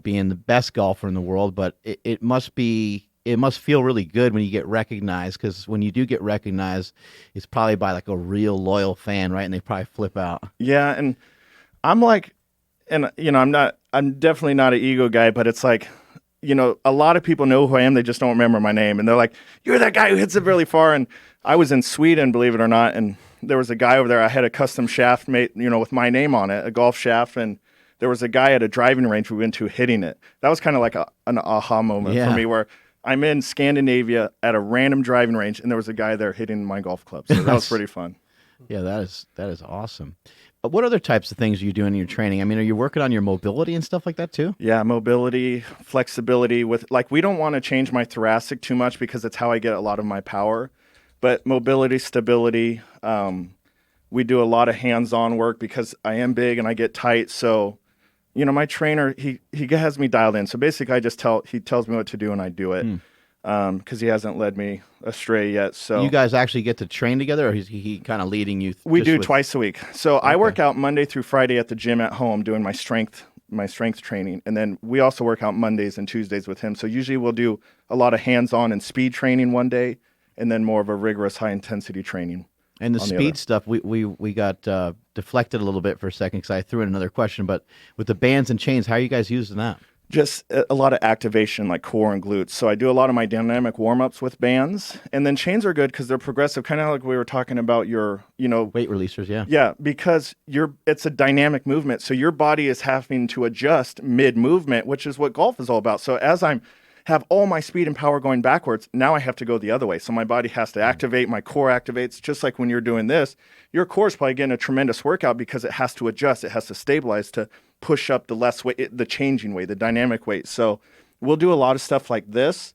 being the best golfer in the world, but it must feel really good when you get recognized, because when you do get recognized, it's probably by a real loyal fan, right? And they probably flip out. Yeah. And I'm definitely not an ego guy, but it's a lot of people know who I am. They just don't remember my name. And they're like, "You're that guy who hits it really far." And I was in Sweden, believe it or not. And there was a guy over there. I had a custom shaft made, with my name on it, a golf shaft. And there was a guy at a driving range we went to hitting it. That was kind of like an aha moment for me, where I'm in Scandinavia at a random driving range, and there was a guy there hitting my golf club. So that was pretty fun. Yeah, that is awesome. But what other types of things are you doing in your training? I mean, are you working on your mobility and stuff like that too? Yeah, mobility, flexibility. We don't want to change my thoracic too much because it's how I get a lot of my power. But mobility, stability, we do a lot of hands-on work because I am big and I get tight. So, my trainer, he has me dialed in. So basically, he tells me what to do and I do it. Because he hasn't led me astray yet. So you guys actually get to train together, or is he kind of leading you? We do twice a week. So I work out Monday through Friday at the gym at home doing my strength training. And then we also work out Mondays and Tuesdays with him. So usually we'll do a lot of hands-on and speed training one day, and then more of a rigorous high-intensity training. And the speed stuff, we got deflected a little bit for a second because I threw in another question. But with the bands and chains, how are you guys using that? Just a lot of activation, like core and glutes. So I do a lot of my dynamic warm-ups with bands. And then chains are good because they're progressive, kind of like we were talking about your, weight releasers, yeah. Yeah, because it's a dynamic movement. So your body is having to adjust mid-movement, which is what golf is all about. So as I have all my speed and power going backwards, now I have to go the other way. So my body has to activate, my core activates. Just like when you're doing this, your core is probably getting a tremendous workout because it has to adjust, it has to stabilize to push up the less weight, the changing weight, the dynamic weight. So we'll do a lot of stuff like this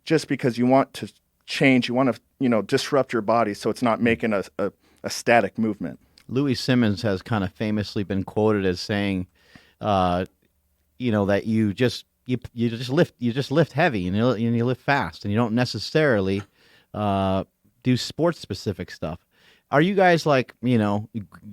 just because you want to change, you want to, disrupt your body so it's not making a static movement. Louis Simmons has kind of famously been quoted as saying, that you just lift heavy and you lift fast, and you don't necessarily do sports specific stuff. Are you guys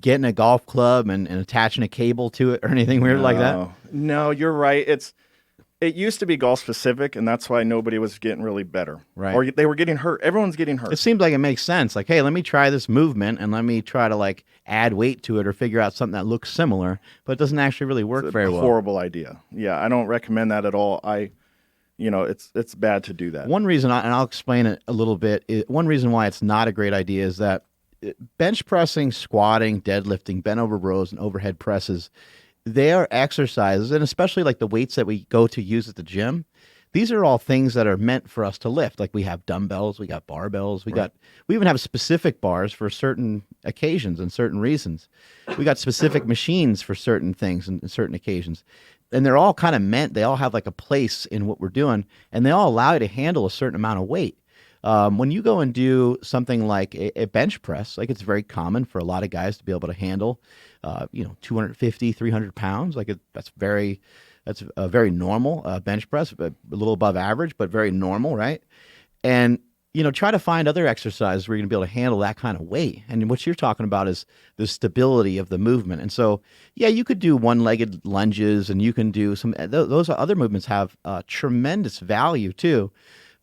getting a golf club and attaching a cable to it or anything weird like that? No, you're right. It used to be golf specific, and that's why nobody was getting really better. Right. Or they were getting hurt. Everyone's getting hurt. It seems like it makes sense. Like, hey, let me try this movement and let me try to add weight to it or figure out something that looks similar, but it doesn't actually really work very well. Horrible idea. Yeah, I don't recommend that at all. It's bad to do that. One reason, and I'll explain it a little bit, one reason why it's not a great idea is that bench pressing, squatting, deadlifting, bent over rows, and overhead presses, they are exercises, and especially the weights that we go to use at the gym. These are all things that are meant for us to lift. Like we have dumbbells, we got barbells, we even have specific bars for certain occasions and certain reasons. We got specific machines for certain things and certain occasions. And they're all kind of meant, they all have a place in what we're doing, and they all allow you to handle a certain amount of weight. When you go and do something like a bench press, it's very common for a lot of guys to be able to handle, 250, 300 pounds. That's a very normal bench press, a little above average, but very normal, right? And, try to find other exercises where you're going to be able to handle that kind of weight. And what you're talking about is the stability of the movement. And so, yeah, you could do one-legged lunges, and you can do those other movements have tremendous value too.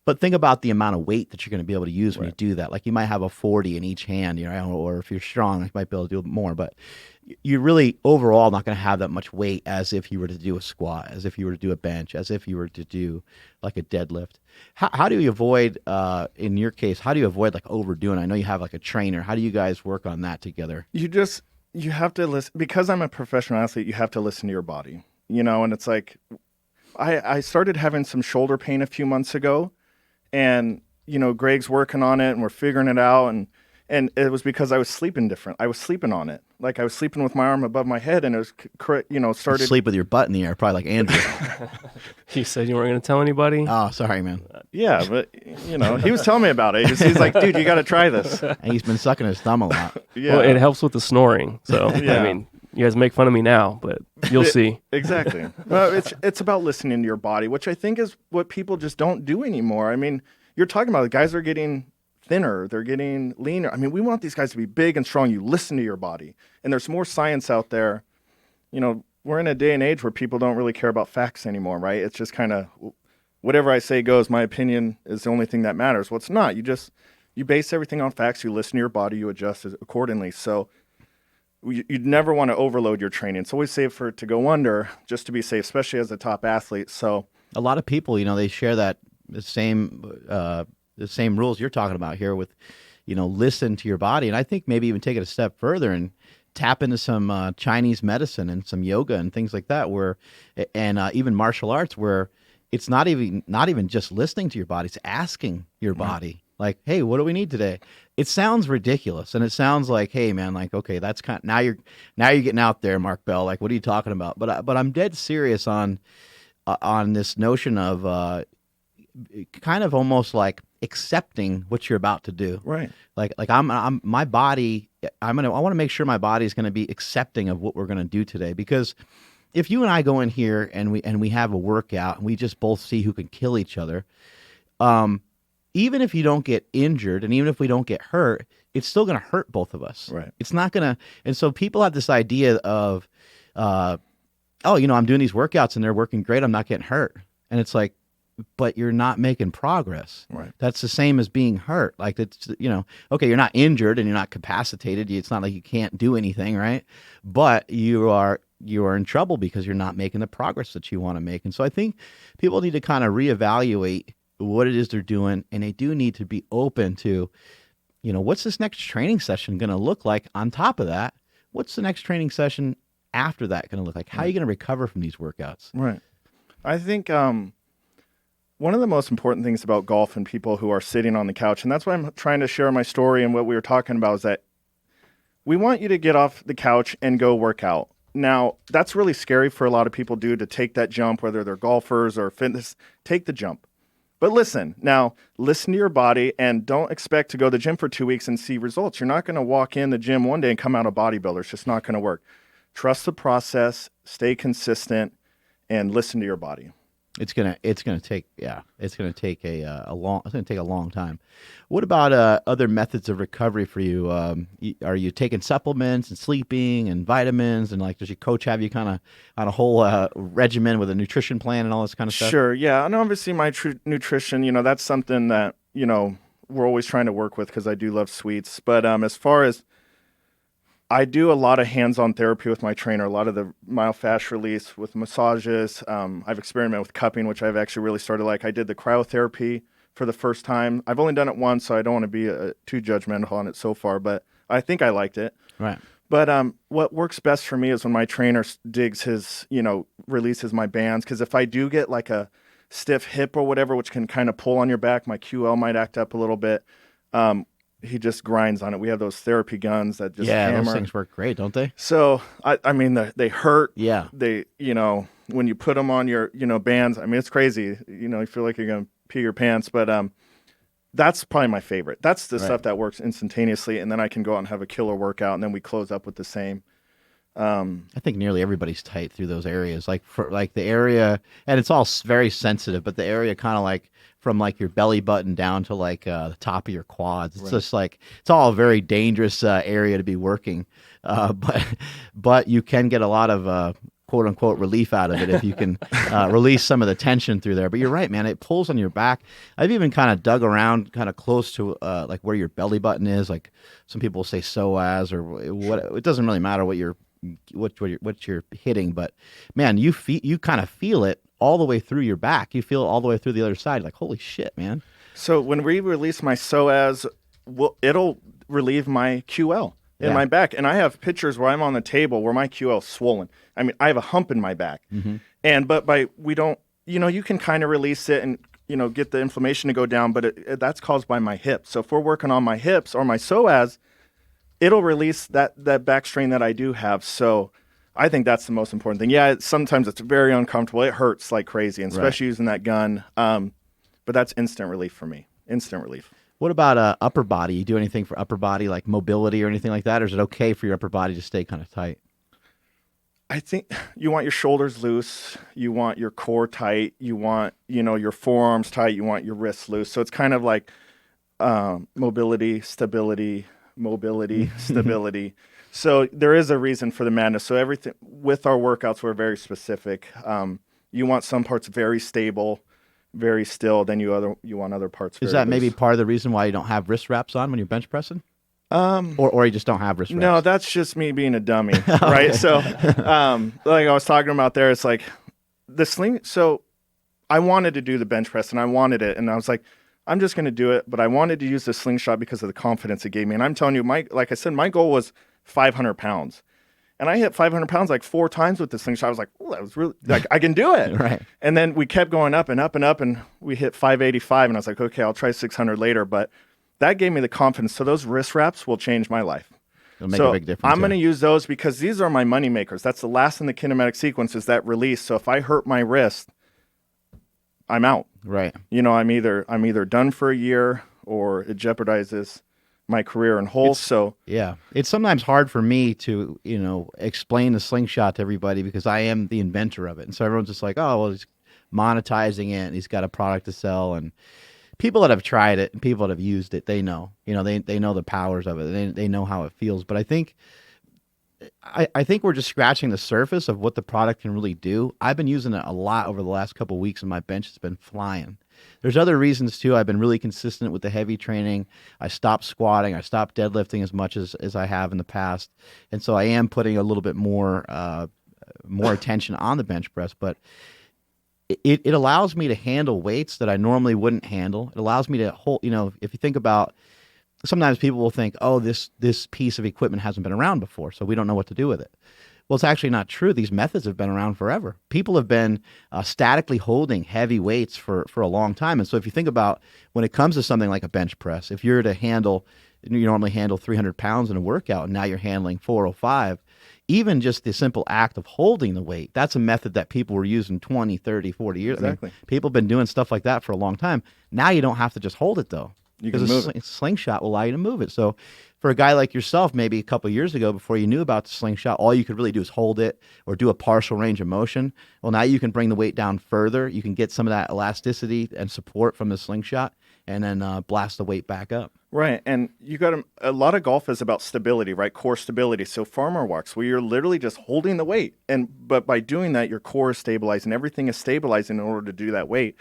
But think about the amount of weight that you're going to be able to use when you do that. Like you might have a 40 in each hand, or if you're strong, you might be able to do more. But you're really overall not going to have that much weight as if you were to do a squat, as if you were to do a bench, as if you were to do like a deadlift. How do you avoid, in your case, how do you avoid like overdoing? I know you have like a trainer. How do you guys work on that together? You have to listen, because I'm a professional athlete, you have to listen to your body, and it's like, I started having some shoulder pain a few months ago, and, Greg's working on it and we're figuring it out. And it was because I was sleeping different. I was sleeping on it. Like I was sleeping with my arm above my head, and it was, started. Sleep with your butt in the air, probably like Andrew. You said you weren't going to tell anybody? Oh, sorry, man. Yeah, but, he was telling me about it. He's like, dude, you got to try this. And he's been sucking his thumb a lot. Yeah. Well, it helps with the snoring. So, yeah. I mean, you guys make fun of me now, but you'll see. Exactly. Well, it's about listening to your body, which I think is what people just don't do anymore. I mean, you're talking about the guys are getting thinner, they're getting leaner. I mean, we want these guys to be big and strong. You listen to your body. And there's more science out there. We're in a day and age where people don't really care about facts anymore, right? It's just kind of whatever I say goes. My opinion is the only thing that matters. Well, it's not. You base everything on facts. You listen to your body. You adjust it accordingly. So you'd never want to overload your training. It's always safe for it to go under, just to be safe, especially as a top athlete. So a lot of people, they share that the same rules you're talking about here with, listen to your body. And I think maybe even take it a step further and tap into some Chinese medicine and some yoga and things like that, and even martial arts, where it's not even just listening to your body, it's asking your body, like, hey, what do we need today? It sounds ridiculous, and it sounds like, hey, man, like, okay, that's kind of, now you're getting out there, Mark Bell, like, what are you talking about? But I'm dead serious on this notion of kind of almost like accepting what you're about to do. Right. Like I'm my body, I want to make sure my body is going to be accepting of what we're going to do today, because if you and I go in here and we have a workout and we just both see who can kill each other, even if you don't get injured and even if we don't get hurt, it's still going to hurt both of us. Right. It's not going to, and so people have this idea of, I'm doing these workouts and they're working great, I'm not getting hurt. And it's like, but you're not making progress. Right. That's the same as being hurt. Like it's, okay, you're not injured and you're not capacitated. It's not like you can't do anything, right? But you are in trouble because you're not making the progress that you want to make. And so I think people need to kind of reevaluate what it is they're doing, and they do need to be open to, what's this next training session going to look like? On top of that, what's the next training session after that going to look like? How are you going to recover from these workouts? Right. I think one of the most important things about golf and people who are sitting on the couch, and that's why I'm trying to share my story and what we were talking about, is that we want you to get off the couch and go work out. Now, that's really scary for a lot of people to take that jump, whether they're golfers or fitness. Take the jump. But listen to your body, and don't expect to go to the gym for 2 weeks and see results. You're not going to walk in the gym one day and come out a bodybuilder. It's just not going to work. Trust the process, stay consistent, and listen to your body. It's gonna take a long time. What about other methods of recovery for you? Are you taking supplements and sleeping and vitamins, and like does your coach have you kind of on a whole regimen with a nutrition plan and all this kind of stuff? Sure, yeah, and obviously my nutrition, that's something that we're always trying to work with because I do love sweets. But as far as I do a lot of hands-on therapy with my trainer, a lot of the myofascial release with massages. I've experimented with cupping, which I've actually really started like. I did the cryotherapy for the first time. I've only done it once, so I don't want to be too judgmental on it so far, but I think I liked it. Right. But what works best for me is when my trainer digs his, releases my bands, because if I do get like a stiff hip or whatever, which can kind of pull on your back, my QL might act up a little bit. He just grinds on it. We have those therapy guns that just hammer. Those things work great, don't they? So, I mean, they hurt. Yeah. They, when you put them on your, bands, I mean, it's crazy. You feel like you're going to pee your pants. But that's probably my favorite. That's the stuff that works instantaneously. And then I can go out and have a killer workout, and then we close up with the same. I think nearly everybody's tight through those areas. Like for like the area, and it's all very sensitive, but the area kind of like from like your belly button down to like the top of your quads. It's just like it's all a very dangerous area to be working. But you can get a lot of quote unquote relief out of it if you can release some of the tension through there. But you're right, man. It pulls on your back. I've even kind of dug around kind of close to like where your belly button is. Like some people say psoas or what. It doesn't really matter what you're hitting, but man, you kind of feel it all the way through your back. You feel it all the way through the other side. Like, holy shit, man. So when we release my psoas, it'll relieve my QL in my back. And I have pictures where I'm on the table where my QL is swollen. I mean, I have a hump in my back. But you can kind of release it and, get the inflammation to go down, but that's caused by my hips. So if we're working on my hips or my psoas, it'll release that back strain that I do have. So I think that's the most important thing. Yeah, sometimes it's very uncomfortable. It hurts like crazy, and especially using that gun. But that's instant relief for me. Instant relief. What about upper body? You do anything for upper body, like mobility or anything like that? Or is it okay for your upper body to stay kind of tight? I think you want your shoulders loose. You want your core tight. You want, your forearms tight. You want your wrists loose. So it's kind of like mobility, stability. So there is a reason for the madness. So everything with our workouts, we're very specific. You want some parts very stable, very still. Then you want other parts. Is that loose. Maybe part of the reason why you don't have wrist wraps on when you're bench pressing? Or you just don't have wrist wraps? No, that's just me being a dummy, right? So, like I was talking about there, it's like the sling. So I wanted to do the bench press and I wanted it, and I was like, I'm just going to do it. But I wanted to use the slingshot because of the confidence it gave me. And I'm telling you, like I said, my goal was 500 pounds. And I hit 500 pounds like 4 times with the slingshot. I was like, oh, that was really, like, I can do it. Right. And then we kept going up and up and up, and we hit 585. And I was like, okay, I'll try 600 later. But that gave me the confidence. So those wrist wraps will change my life. It'll make a big difference. I'm going to use those because these are my money makers. That's the last in the kinematic sequence is that release. So if I hurt my wrist, I'm out. Right. I'm either done for a year or it jeopardizes my career in whole. Yeah, it's sometimes hard for me to explain the slingshot to everybody because I am the inventor of it, and so everyone's just like, oh well, he's monetizing it and he's got a product to sell. And people that have tried it and people that have used it, they know they know the powers of it. They know how it feels. But I think we're just scratching the surface of what the product can really do. I've been using it a lot over the last couple of weeks, and my bench has been flying. There's other reasons too. I've been really consistent with the heavy training. I stopped squatting. I stopped deadlifting as much as I have in the past, and so I am putting a little bit more attention on the bench press. But it allows me to handle weights that I normally wouldn't handle. It allows me to hold. If you think about. Sometimes people will think, oh, this piece of equipment hasn't been around before, so we don't know what to do with it. Well, it's actually not true. These methods have been around forever. People have been statically holding heavy weights for a long time. And so if you think about when it comes to something like a bench press, if you're to you normally handle 300 pounds in a workout, and now you're handling 405, even just the simple act of holding the weight, that's a method that people were using 20, 30, 40 years. Exactly. I mean, people have been doing stuff like that for a long time. Now you don't have to just hold it, though. You can move it. Slingshot will allow you to move it. So for a guy like yourself, maybe a couple of years ago before you knew about the slingshot, all you could really do is hold it or do a partial range of motion. Well, now you can bring the weight down further. You can get some of that elasticity and support from the slingshot and then blast the weight back up. Right. And you got a lot of golf is about stability, right? Core stability. So farmer walks where you're literally just holding the weight. But by doing that, your core is stabilizing. Everything is stabilizing in order to do that weight.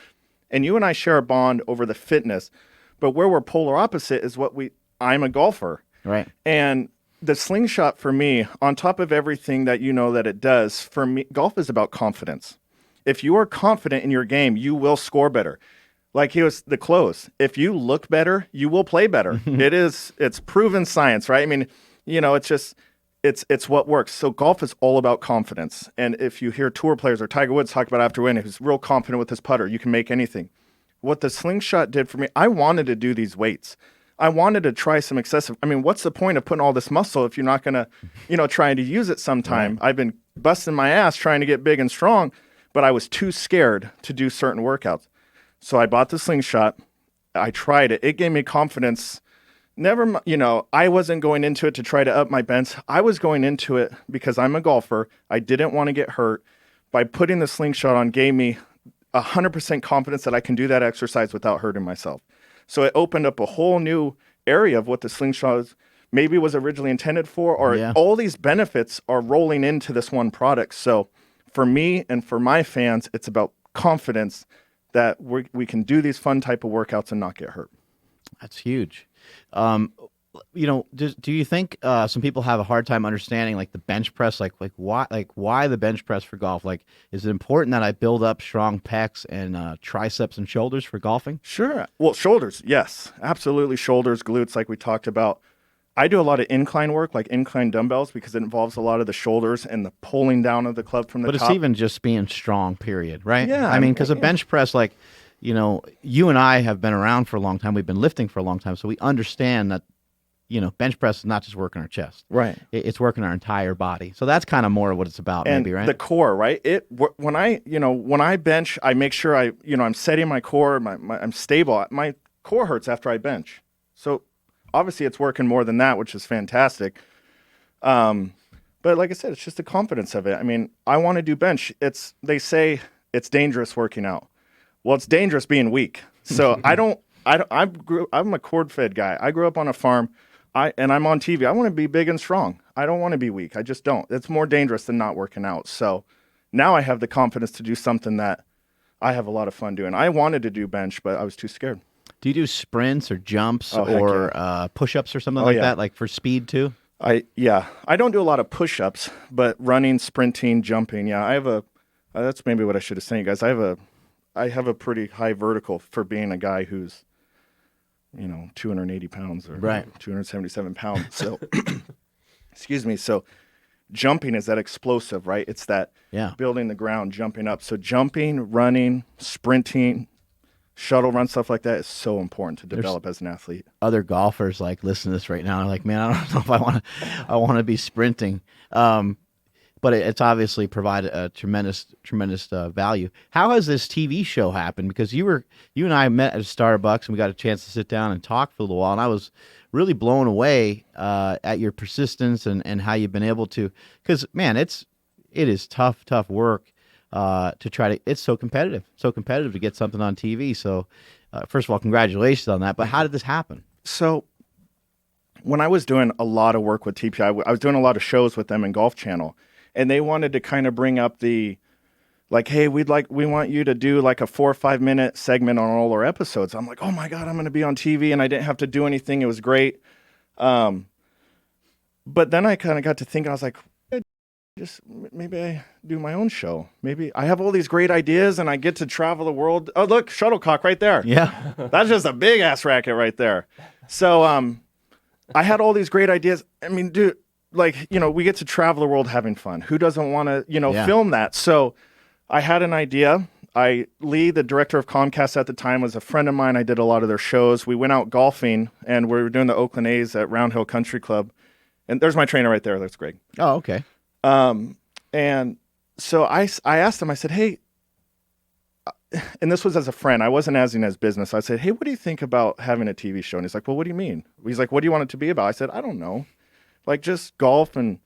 And you and I share a bond over the fitness. But where we're polar opposite is I'm a golfer. Right. And the slingshot for me, on top of everything that that it does, for me, golf is about confidence. If you are confident in your game, you will score better. Like the close. If you look better, you will play better. It's proven science, right? I mean, it's what works. So golf is all about confidence. And if you hear tour players or Tiger Woods talk about after winning, who's real confident with his putter, you can make anything. What the slingshot did for me, I wanted to do these weights. I wanted to try some excessive. I mean, what's the point of putting all this muscle if you're not going to, trying to use it sometime? Right. I've been busting my ass trying to get big and strong, but I was too scared to do certain workouts. So I bought the slingshot. I tried it. It gave me confidence. I wasn't going into it to try to up my bench. I was going into it because I'm a golfer. I didn't want to get hurt. By putting the slingshot on gave me 100% confidence that I can do that exercise without hurting myself. So it opened up a whole new area of what the slingshot maybe was originally intended for, or all these benefits are rolling into this one product. So for me and for my fans, it's about confidence that we can do these fun type of workouts and not get hurt. That's huge. Do you think some people have a hard time understanding like the bench press, like why the bench press for golf? Like, is it important that I build up strong pecs and triceps and shoulders for golfing? Sure. Well, shoulders, yes, absolutely. Shoulders, glutes, like we talked about. I do a lot of incline work, like incline dumbbells, because it involves a lot of the shoulders and the pulling down of the club from the top. But it's even just being strong, period, right? Yeah. I mean, because a bench press, like, you and I have been around for a long time. We've been lifting for a long time, so we understand that, bench press is not just working our chest. Right. It's working our entire body. So that's kind of more of what it's about, and maybe, right? The core, right? When I bench, I make sure I'm setting my core, I'm stable. My core hurts after I bench. So obviously it's working more than that, which is fantastic. But like I said, it's just the confidence of it. I mean, I want to do bench. They say it's dangerous working out. Well, it's dangerous being weak. So I'm a cord-fed guy. I grew up on a farm. And I'm on TV. I want to be big and strong. I don't want to be weak. I just don't. It's more dangerous than not working out. So now I have the confidence to do something that I have a lot of fun doing. I wanted to do bench, but I was too scared. Do you do sprints or jumps or push-ups or something that, like for speed too? I don't do a lot of push-ups, but running, sprinting, jumping. Yeah, that's maybe what I should have said, you guys. I have a pretty high vertical for being a guy who's 280 pounds or 277 pounds. So, excuse me. So jumping is that explosive, right? It's that building the ground, jumping up. So jumping, running, sprinting, shuttle run, stuff like that is so important to develop as an athlete. Other golfers like listen to this right now. They're like, man, I don't know if I want to be sprinting. But it's obviously provided a tremendous value. How has this TV show happened? Because you and I met at Starbucks and we got a chance to sit down and talk for a little while, and I was really blown away at your persistence and how you've been able to. Because man, it is tough work to try to. It's so competitive to get something on TV. So first of all, congratulations on that. But how did this happen? So when I was doing a lot of work with TPI, I was doing a lot of shows with them in Golf Channel. And they wanted to kind of bring up hey, we want you to do like a 4 or 5 minute segment on all our episodes. I'm like, oh my God, I'm going to be on TV, and I didn't have to do anything. It was great. But then I kind of got to thinking, I was like, maybe I do my own show. Maybe I have all these great ideas and I get to travel the world. Oh, look, shuttlecock right there. Yeah. That's just a big ass racket right there. So I had all these great ideas. I mean, dude, we get to travel the world having fun. Who doesn't want to, film that? So I had an idea. Lee, the director of Comcast at the time, was a friend of mine. I did a lot of their shows. We went out golfing, and we were doing the Oakland A's at Round Hill Country Club. And there's my trainer right there. That's Greg. Oh, okay. And so I asked him, I said, hey, and this was as a friend. I wasn't asking as business. I said, hey, what do you think about having a TV show? And he's like, well, what do you mean? He's like, what do you want it to be about? I said, I don't know. Like just golf and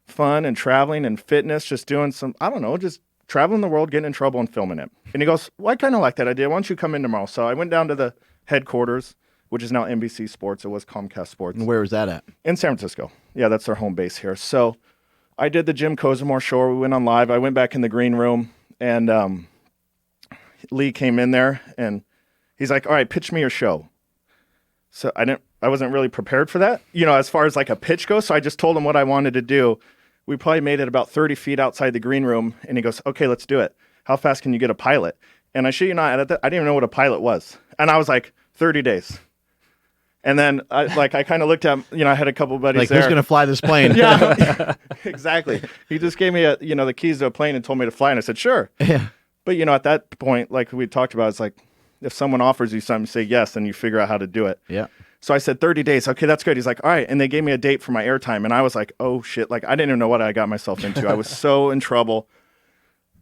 fun and traveling and fitness, just doing just traveling the world, getting in trouble and filming it. And he goes, well, I kind of like that idea. Why don't you come in tomorrow? So I went down to the headquarters, which is now NBC Sports. It was Comcast Sports. And where was that at? In San Francisco. Yeah, that's their home base here. So I did the Jim Cozumore show. We went on live. I went back in the green room, and Lee came in there, and he's like, all right, pitch me your show. So I wasn't really prepared for that, as far as like a pitch goes. So I just told him what I wanted to do. We probably made it about 30 feet outside the green room. And he goes, okay, let's do it. How fast can you get a pilot? And I shit you not, I didn't even know what a pilot was. And I was like, 30 days. And then I kind of looked at, I had a couple of buddies there. Who's going to fly this plane? Yeah, exactly. He just gave me the keys to a plane and told me to fly. And I said, sure. Yeah. But, at that point, like we talked about, it's like, if someone offers you something, say yes, and you figure out how to do it. Yeah. So I said 30 days. Okay, that's good. He's like, all right. And they gave me a date for my airtime. And I was like, oh, shit. Like, I didn't even know what I got myself into. I was so in trouble.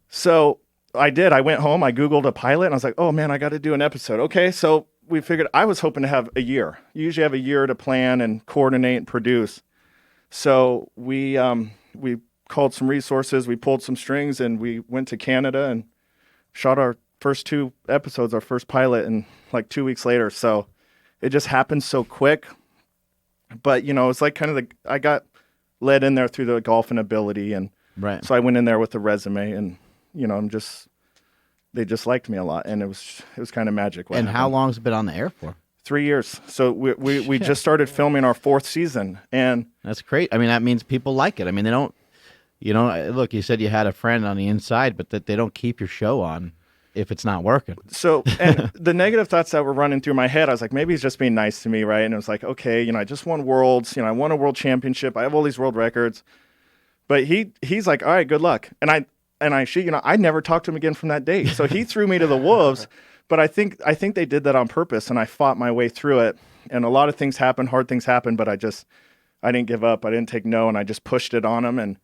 So I did. I went home. I Googled a pilot. And I was like, oh, man, I got to do an episode. Okay, so we figured I was hoping to have a year. You usually have a year to plan and coordinate and produce. So we called some resources. We pulled some strings. And we went to Canada and shot our first 2 episodes, our first pilot, and like 2 weeks later. So it just happened so quick. But, it's like kind of I got led in there through the golfing ability, and Right. So I went in there with a resume, and they just liked me a lot, and it was kind of magic. And how long has it been on the air for? 3 years. So we just started filming our 4th season, and that's great. I mean, that means people like it. I mean, they don't. Look, you said you had a friend on the inside, but that they don't keep your show on if it's not working. So, and the negative thoughts that were running through my head, I was like, maybe he's just being nice to me, right? And it was like, okay, I just won worlds, I won a world championship, I have all these world records, but he's like, all right, good luck. And I never talked to him again from that day. So he threw me to the wolves, but I think they did that on purpose, and I fought my way through it. And a lot of things happened, hard things happened, but I didn't give up. I didn't take no, and I just pushed it on him. And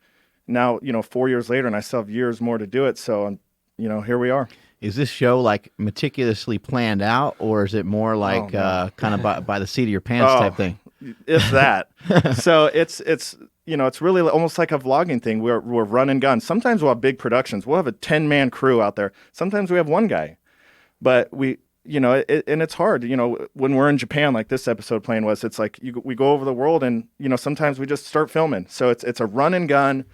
now, 4 years later, and I still have years more to do it. So, here we are. Is this show like meticulously planned out, or is it more like kind of by the seat of your pants type thing? If that. So it's really almost like a vlogging thing. We're running guns. Sometimes we'll have big productions. We'll have a 10-man crew out there. Sometimes we have one guy, but and it's hard. When we're in Japan, like this episode playing was, it's like we go over the world, and sometimes we just start filming. So it's a run and gun.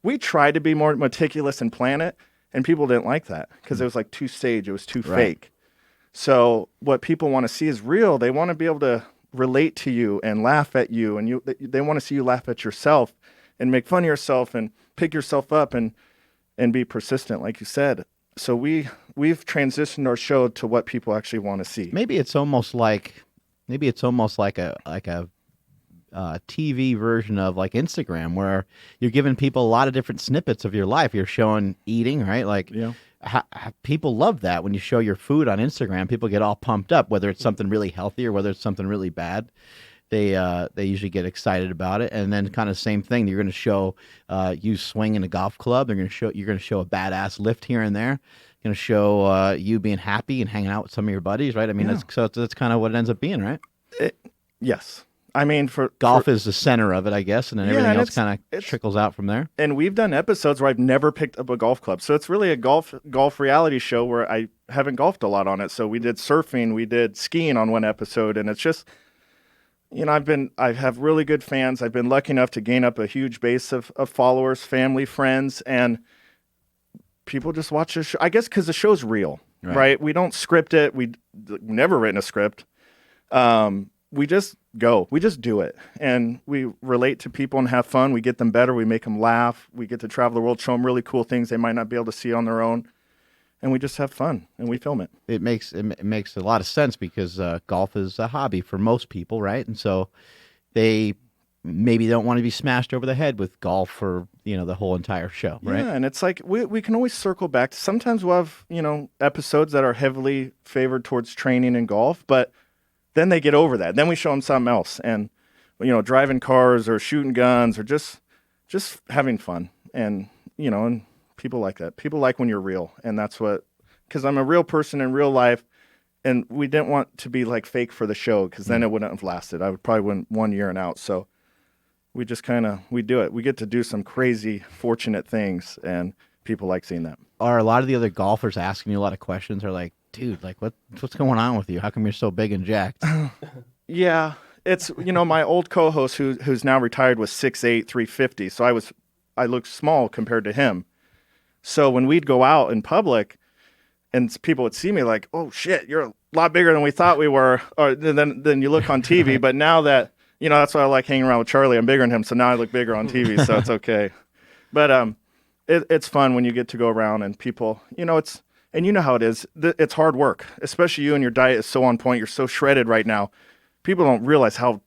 We try to be more meticulous and plan it. And people didn't like that because it was like too staged. It was too fake. So what people want to see is real. They want to be able to relate to you and laugh at you. And they want to see you laugh at yourself and make fun of yourself and pick yourself up and be persistent, like you said. So we've transitioned our show to what people actually want to see. Maybe it's almost like a TV version of like Instagram, where you're giving people a lot of different snippets of your life. You're showing eating, right? Like, people love that when you show your food on Instagram. People get all pumped up, whether it's something really healthy or whether it's something really bad. They usually get excited about it. And then kind of same thing. You're going to show you swinging a golf club. You're going to show a badass lift here and there. You're going to show you being happy and hanging out with some of your buddies, right? I mean, that's kind of what it ends up being, right? Yes. I mean, golf is the center of it, I guess, and then everything else kind of trickles out from there. And we've done episodes where I've never picked up a golf club, so it's really a golf reality show where I haven't golfed a lot on it. So we did surfing, we did skiing on one episode, and it's just, I have really good fans. I've been lucky enough to gain up a huge base of followers, family, friends, and people just watch the show. I guess because the show's real, right? We don't script it. We've never written a script. We just go. We just do it. And we relate to people and have fun. We get them better. We make them laugh. We get to travel the world, show them really cool things they might not be able to see on their own. And we just have fun, and we film it. It makes a lot of sense because golf is a hobby for most people, right? And so they maybe don't want to be smashed over the head with golf for, the whole entire show, right? Yeah, and it's like we can always circle back to, sometimes we'll have, episodes that are heavily favored towards training and golf, but then they get over that. Then we show them something else, and driving cars or shooting guns or just having fun, and and people like that. People like when you're real, and that's what. Because I'm a real person in real life, and we didn't want to be like fake for the show, because then it wouldn't have lasted. I would probably win 1 year and out. So we just we do it. We get to do some crazy, fortunate things, and people like seeing that. Are a lot of the other golfers asking you a lot of questions? Or like, dude, like what's going on with you? How come you're so big and jacked? Yeah, it's my old co-host who's now retired was 6'8", 350. So I looked small compared to him. So when we'd go out in public, and people would see me like, oh shit, you're a lot bigger than we thought we were. Or then you look on TV. But now that that's why I like hanging around with Charlie. I'm bigger than him, so now I look bigger on TV. So it's okay. But it's fun when you get to go around and people, it's. And you know how it is. It's hard work, especially you, and your diet is so on point. You're so shredded right now. People don't realize how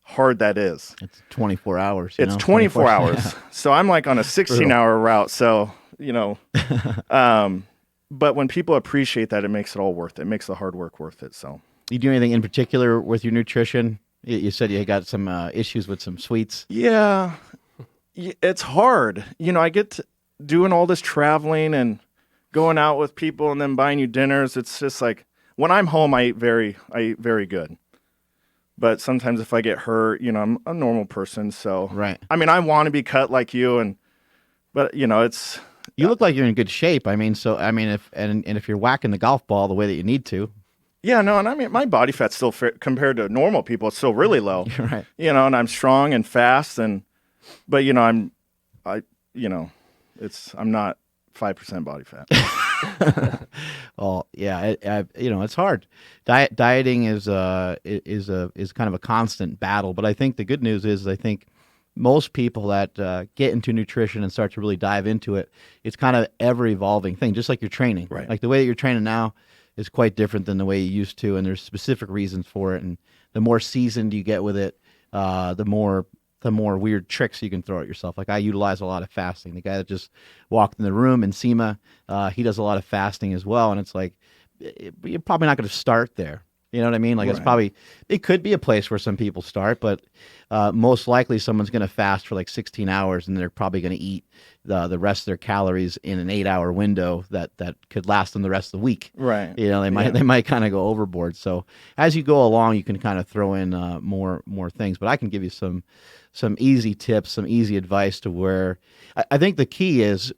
hard that is. It's 24 hours. It's 24 hours. Yeah. So I'm like on a 16-hour route. So, but when people appreciate that, it makes it all worth it. It makes the hard work worth it. So, you do anything in particular with your nutrition? You said you got some issues with some sweets. Yeah, it's hard. I get to doing all this traveling and going out with people and then buying you dinners. It's just like, when I'm home, I eat very good. But sometimes if I get hurt, I'm a normal person. So, right. I mean, I want to be cut like you, but it's. You look like you're in good shape. I mean, if you're whacking the golf ball the way that you need to. Yeah, no, and I mean, my body fat's still compared to normal people, it's still really low. You're right. And I'm strong and fast, but I'm not 5% body fat. Oh yeah, it's hard. Dieting is kind of a constant battle. But I think the good news is I think most people that get into nutrition and start to really dive into it, it's kind of ever evolving thing, just like your training. Right. Like the way that you're training now is quite different than the way you used to, and there's specific reasons for it. And the more seasoned you get with it, the more weird tricks you can throw at yourself. Like I utilize a lot of fasting. The guy that just walked in the room, and Seema, he does a lot of fasting as well. And it's like, you're probably not going to start there. You know what I mean? Like it could be a place where some people start, but most likely someone's going to fast for like 16 hours and they're probably going to eat the rest of their calories in an 8-hour window that could last them the rest of the week. Right. They might kind of go overboard. So as you go along, you can kind of throw in more things, but I can give you some easy tips, some easy advice to where I think the key is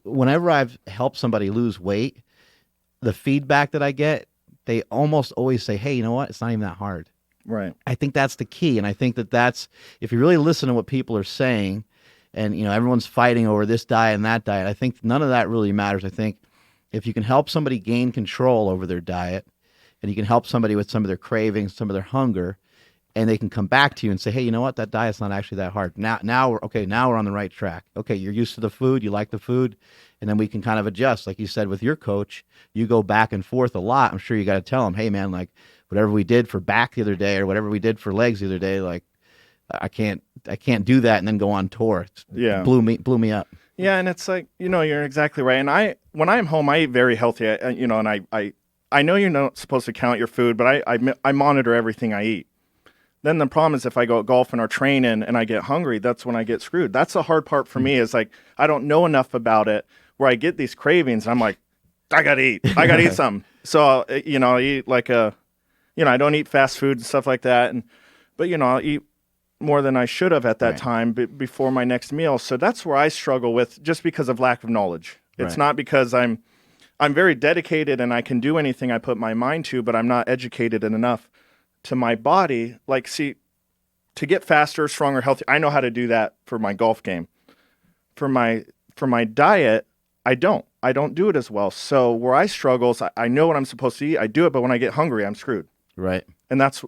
whenever I've helped somebody lose weight, the feedback that I get, they almost always say, hey, you know what? It's not even that hard. Right. I think that's the key. And I think that's, if you really listen to what people are saying and, everyone's fighting over this diet and that diet, I think none of that really matters. I think if you can help somebody gain control over their diet and you can help somebody with some of their cravings, some of their hunger, and they can come back to you and say, hey, you know what? That diet's not actually that hard. Now we're on the right track. Okay, you're used to the food. You like the food. And then we can kind of adjust. Like you said with your coach, you go back and forth a lot. I'm sure you got to tell him, hey, man, like whatever we did for back the other day or whatever we did for legs the other day, like I can't do that and then go on tour. Yeah. Blew me up. Yeah, and it's like, you're exactly right. And when I'm home, I eat very healthy, and I know you're not supposed to count your food, but I monitor everything I eat. Then the problem is if I go out golfing or training and I get hungry, that's when I get screwed. That's the hard part for me is like, I don't know enough about it where I get these cravings and I'm like, I got to eat. I got to eat something. So, I eat like I don't eat fast food and stuff like that. But I'll eat more than I should have at that time before my next meal. So that's where I struggle with just because of lack of knowledge. It's not because I'm very dedicated and I can do anything I put my mind to, but I'm not educated enough to my body. Like, see, to get faster, stronger, healthy, I know how to do that for my golf game. For my diet, I don't do it as well. So where I struggle is I know what I'm supposed to eat. I do it, but when I get hungry, I'm screwed. Right. And that's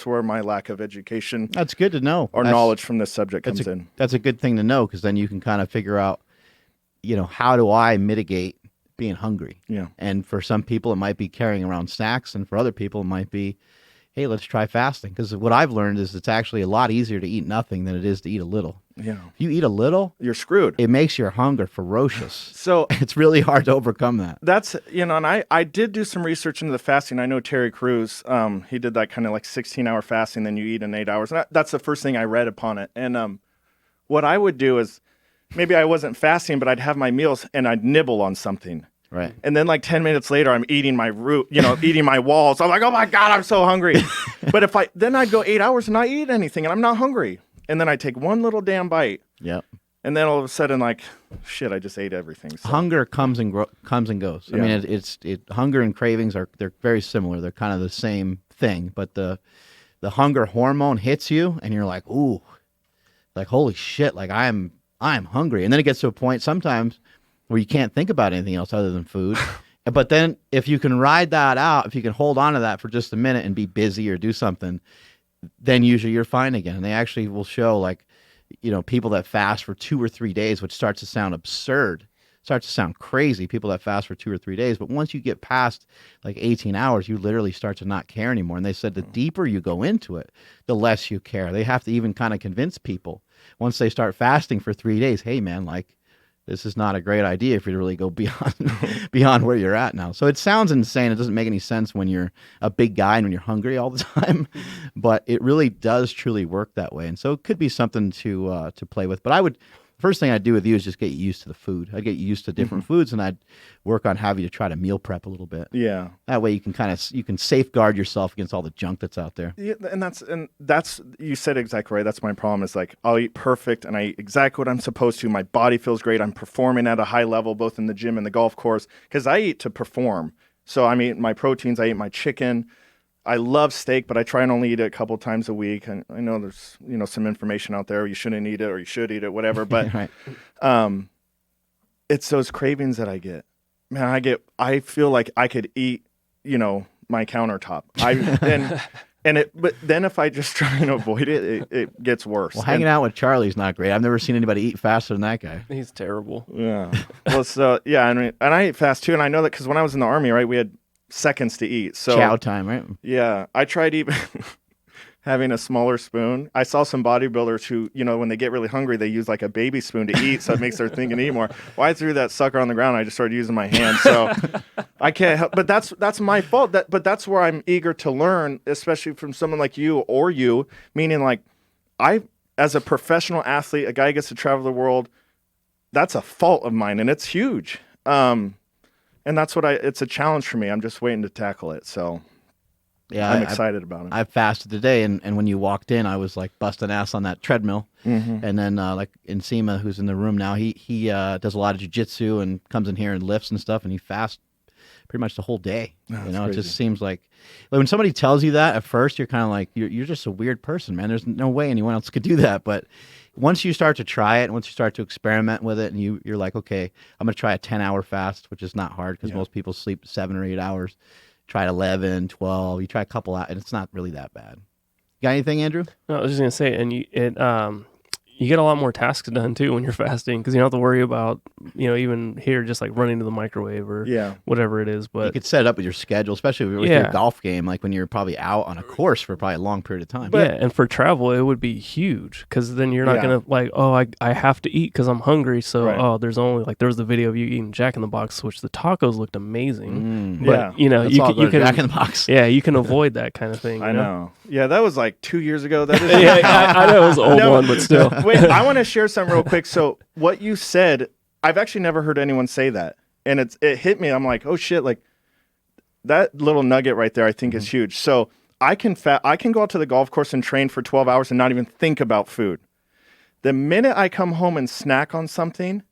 where my lack of education. That's good to know. Or knowledge from this subject comes in. That's a good thing to know because then you can kind of figure out, how do I mitigate being hungry? Yeah. And for some people, it might be carrying around snacks, and for other people, it might be, hey, let's try fasting. Because what I've learned is it's actually a lot easier to eat nothing than it is to eat a little. Yeah. If you eat a little, you're screwed. It makes your hunger ferocious. So it's really hard to overcome that. That's, and I did do some research into the fasting. I know Terry Crews, he did that kind of like 16-hour fasting, then you eat in 8 hours. And that's the first thing I read upon it. And what I would do is maybe I wasn't fasting, but I'd have my meals and I'd nibble on something. Right. And then like 10 minutes later, I'm eating my root, eating my walls. I'm like, oh my God, I'm so hungry. But then I'd go 8 hours and not eat anything and I'm not hungry. And then I take one little damn bite. Yep. And then all of a sudden, like, shit, I just ate everything. So. Hunger comes and goes. Yeah. I mean, hunger and cravings they're very similar. They're kind of the same thing, but the hunger hormone hits you and you're like, ooh, like, holy shit, like I'm hungry. And then it gets to a point sometimes where you can't think about anything else other than food. But then if you can ride that out, if you can hold on to that for just a minute and be busy or do something, then usually you're fine again. And they actually will show like, people that fast for 2 or 3 days, which starts to sound absurd, starts to sound crazy, people that fast for 2 or 3 days. But once you get past like 18 hours, you literally start to not care anymore. And they said the deeper you go into it, the less you care. They have to even kind of convince people once they start fasting for 3 days, hey man, like, this is not a great idea if you really go beyond where you're at now. So it sounds insane. It doesn't make any sense when you're a big guy and when you're hungry all the time, but it really does truly work that way. And so it could be something to play with. But first thing I'd do with you is just get you used to the food. I'd get you used to different foods, and I'd work on having you to try to meal prep a little bit. Yeah. That way you can safeguard yourself against all the junk that's out there. Yeah, and that's you said exactly right. That's my problem. Is like I'll eat perfect and I eat exactly what I'm supposed to. My body feels great. I'm performing at a high level, both in the gym and the golf course, because I eat to perform. So I eat my proteins. I eat my chicken. I love steak, but I try and only eat it a couple times a week. And I know there's, some information out there, you shouldn't eat it or you should eat it, whatever. But right. It's those cravings that I get. Man, I feel like I could eat, my countertop. But then if I just try and avoid it, it gets worse. Well, hanging out with Charlie's not great. I've never seen anybody eat faster than that guy. He's terrible. Yeah. Well, so yeah, and I eat fast too, and I know that because when I was in the Army, right, we had seconds to eat. So chow time, right? Yeah, I tried even having a smaller spoon. I saw some bodybuilders who, when they get really hungry, they use like a baby spoon to eat, so it makes their thinking eat more. Well, I threw that sucker on the ground. I just started using my hand, so I can't help. But that's my fault. But that's where I'm eager to learn, especially from someone like you, meaning like as a professional athlete, a guy who gets to travel the world. That's a fault of mine, and it's huge. And that's it's a challenge for me. I'm just waiting to tackle it. So yeah, I'm excited about it. I fasted today, and when you walked in, I was like busting ass on that treadmill. Mm-hmm. And then like Nsima, who's in the room now, he does a lot of jiu-jitsu and comes in here and lifts and stuff, and he fasts pretty much the whole day. Crazy. It just seems like when somebody tells you that at first, you're kind of like, you're just a weird person, man. There's no way anyone else could do that. But once you start to try it, once you start to experiment with it, and you're like, okay, I'm going to try a 10-hour fast, which is not hard because most people sleep 7 or 8 hours. Try 11, 12. You try a couple out, and it's not really that bad. Got anything, Andrew? No, I was just going to say, and you get a lot more tasks done too when you're fasting because you don't have to worry about, even here just like running to the microwave or whatever it is. But you could set it up with your schedule, especially with your golf game, like when you're probably out on a course for probably a long period of time. But, and for travel, it would be huge because then you're not going to like, oh, I have to eat because I'm hungry. So, there's only like, there was the video of you eating Jack in the Box, which the tacos looked amazing. But, you can Jack in the Box. Yeah, you can avoid that kind of thing. I know. Yeah, that was like 2 years ago. That is I know it was an old one, but still. Wait, I want to share something real quick. So what you said, I've actually never heard anyone say that. And it hit me. I'm like, oh shit, like that little nugget right there I think is huge. So I can go out to the golf course and train for 12 hours and not even think about food. The minute I come home and snack on something,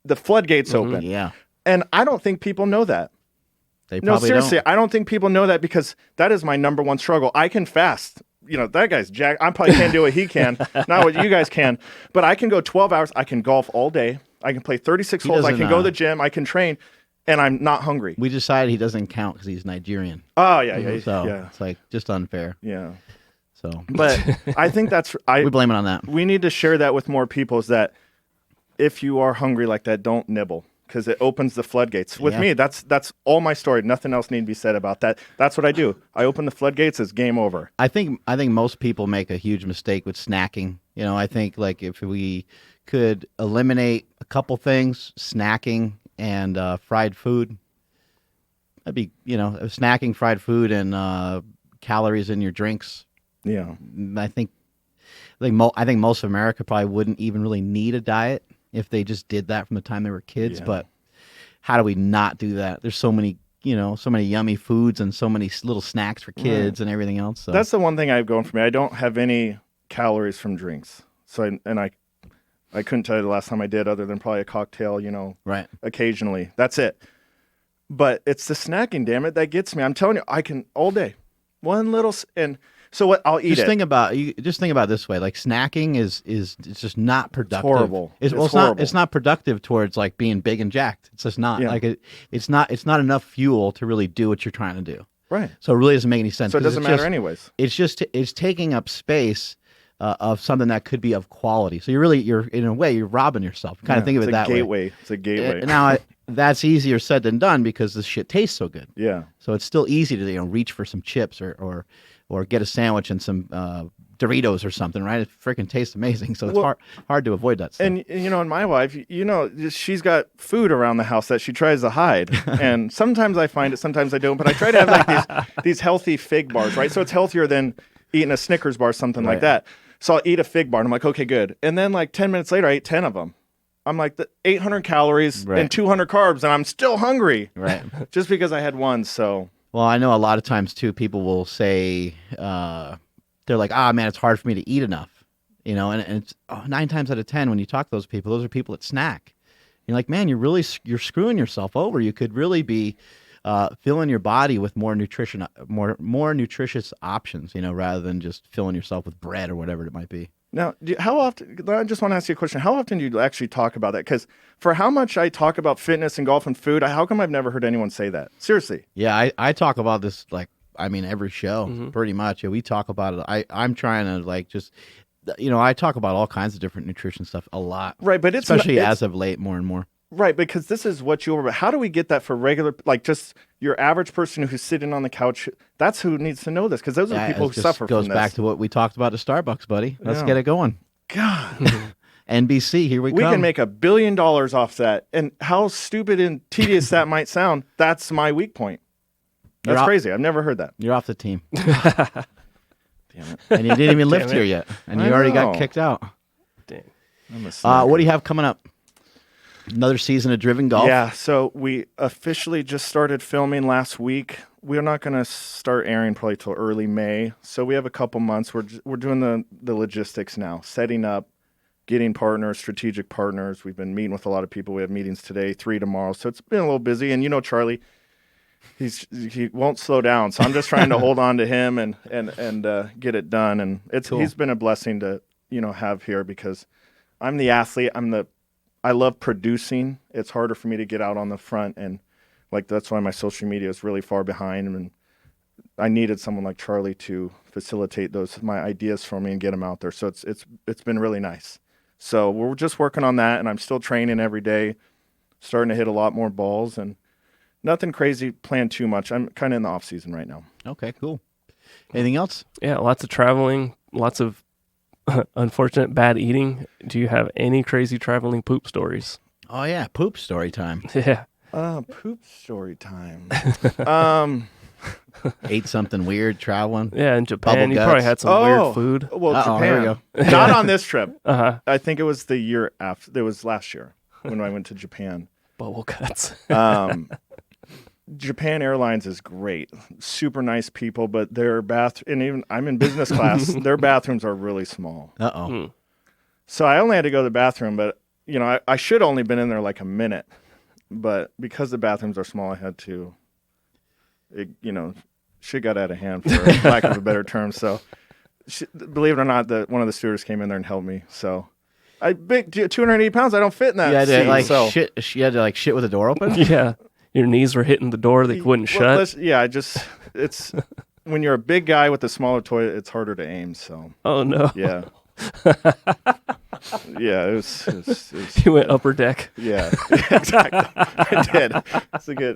the floodgates open. Yeah. And I don't think people know that. No, seriously, don't. I don't think people know that because that is my number one struggle. I can fast. That guy's Jack. I probably can't do what he can, not what you guys can. But I can go 12 hours. I can golf all day. I can play 36 holes. I can go to the gym. I can train, and I'm not hungry. We decided he doesn't count because he's Nigerian. Oh, yeah. So yeah. it's like just unfair. Yeah. So, but I think we blame it on that. We need to share that with more people is that if you are hungry like that, don't nibble. Because it opens the floodgates. With me, that's all my story. Nothing else need to be said about that. That's what I do. I open the floodgates. It's game over. I think most people make a huge mistake with snacking. I think like if we could eliminate a couple things, snacking and fried food. That'd be snacking, fried food, and calories in your drinks. Yeah, I think most of America probably wouldn't even really need a diet if they just did that from the time they were kids. Yeah. But how do we not do that? There's so many, so many yummy foods and so many little snacks for kids and everything else. So. That's the one thing I have going for me. I don't have any calories from drinks. So I couldn't tell you the last time I did other than probably a cocktail, right. Occasionally. That's it. But it's the snacking, damn it, that gets me. I'm telling you, I can all day. One little and so what I'll eat. Just think about it this way. Like snacking is it's just not productive. It's horrible. It's horrible. It's not productive towards like being big and jacked. It's just not it's not enough fuel to really do what you're trying to do. Right. So it really doesn't make any sense. So it doesn't matter anyways. It's taking up space of something that could be of quality. So you're in a way you're robbing yourself. Kind of think of it that way. It's a gateway. Now that's easier said than done because this shit tastes so good. Yeah. So it's still easy to reach for some chips or get a sandwich and some Doritos or something, right? It freaking tastes amazing. So it's hard to avoid that stuff. And, and my wife, she's got food around the house that she tries to hide. And sometimes I find it, sometimes I don't. But I try to have like these healthy fig bars, right? So it's healthier than eating a Snickers bar, something like that. So I'll eat a fig bar and I'm like, okay, good. And then like 10 minutes later, I ate 10 of them. I'm like 800 calories and 200 carbs and I'm still hungry. Right. Just because I had one, so... Well, I know a lot of times, too, people will say, they're like, man, it's hard for me to eat enough. And it's 9 times out of 10 when you talk to those are people that snack. You're like, man, you're screwing yourself over. You could really be filling your body with more nutritious options, rather than just filling yourself with bread or whatever it might be. Now, how often? I just want to ask you a question. How often do you actually talk about that? Because for how much I talk about fitness and golf and food, how come I've never heard anyone say that? Seriously. Yeah, I talk about this every show, pretty much. Yeah, we talk about it. I'm trying to just, I talk about all kinds of different nutrition stuff a lot. Right, but especially as of late, more and more. Right, because this is what you. How do we get that for regular, just your average person who's sitting on the couch? That's who needs to know this, because those are people who suffer from this. Goes back to what we talked about at Starbucks, buddy. Let's get it going. God. NBC, here we come. We can make $1 billion off that. And how stupid and tedious that might sound, that's my weak point. That's crazy. I've never heard that. You're off the team. Damn it. And you didn't even lift here yet. And you already got kicked out. Dang. What do you have coming up? Another season of Driven Golf? Yeah, so we officially just started filming last week. We're not going to start airing probably till early May. So we have a couple months. We're doing the logistics now, setting up, getting partners, strategic partners. We've been meeting with a lot of people. We have meetings today, 3 tomorrow. So it's been a little busy. And Charlie, he won't slow down. So I'm just trying to hold on to him and get it done. And he's been a blessing to have here, because I'm the athlete. I love producing. It's harder for me to get out on the front, and that's why my social media is really far behind. And I needed someone like Charlie to facilitate my ideas for me and get them out there. So it's been really nice. So we're just working on that, and I'm still training every day, starting to hit a lot more balls, and nothing crazy planned too much. I'm kind of in the off season right now. Okay, cool. Anything else? Yeah, lots of traveling, lots of unfortunate bad eating. Do you have any crazy traveling poop stories? Oh yeah, poop story time. Yeah. Poop story time. Ate something weird traveling. Yeah, in Japan, you probably had some weird food. Well, Japan. Here we go. Not on this trip. I think it was the year after. It was last year when I went to Japan. Bubble guts. Japan Airlines is great, super nice people, but their and even I'm in business class, their bathrooms are really small. So I only had to go to the bathroom, but I should only been in there like a minute, but because the bathrooms are small, I had to. Shit got out of hand, for lack of a better term. So, believe it or not, one of the stewards came in there and helped me. So, 280 pounds, I don't fit in that. Shit. You had to shit with the door open. Yeah. Your knees were hitting the door, they wouldn't shut. It's when you're a big guy with a smaller toilet, it's harder to aim. So. Oh no. Yeah. Yeah, it was. You went upper deck. Yeah, exactly. I did.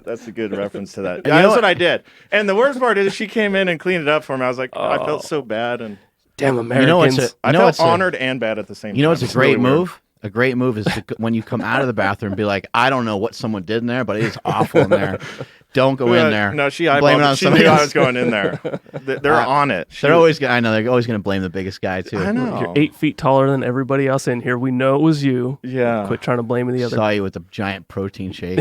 That's a good reference to that. Yeah, that's what I did. And the worst part is, she came in and cleaned it up for me. I was like, I felt so bad, and damn Americans. I felt honored and bad at the same time. It's a great move. A great move is when you come out of the bathroom, be like, I don't know what someone did in there, but it is awful in there. Don't go in there. No, she eyeballed it. She knew I was going in there. They're on it. They're always going to blame the biggest guy, too. I know. You're 8 feet taller than everybody else in here. We know it was you. Yeah. Quit trying to blame the other. Saw you with the giant protein shake.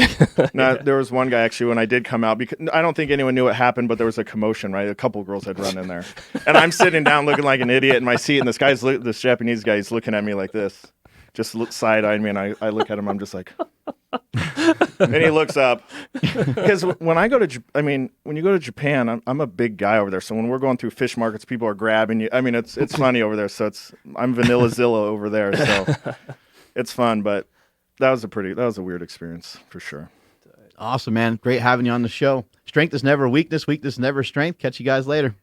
Now, there was one guy, actually, when I did come out, because I don't think anyone knew what happened, but there was a commotion, right? A couple girls had run in there. And I'm sitting down looking like an idiot in my seat, and this Japanese guy is looking at me like this. Just side-eyeing me, and I look at him, I'm just like... And he looks up, because when you go to Japan, I'm a big guy over there. So when we're going through fish markets, people are grabbing you. I mean, it's funny over there. So I'm Vanilla Zilla over there. So it's fun, but that was a weird experience for sure. Awesome, man. Great having you on the show. Strength is never weakness. Weakness is never strength. Catch you guys later.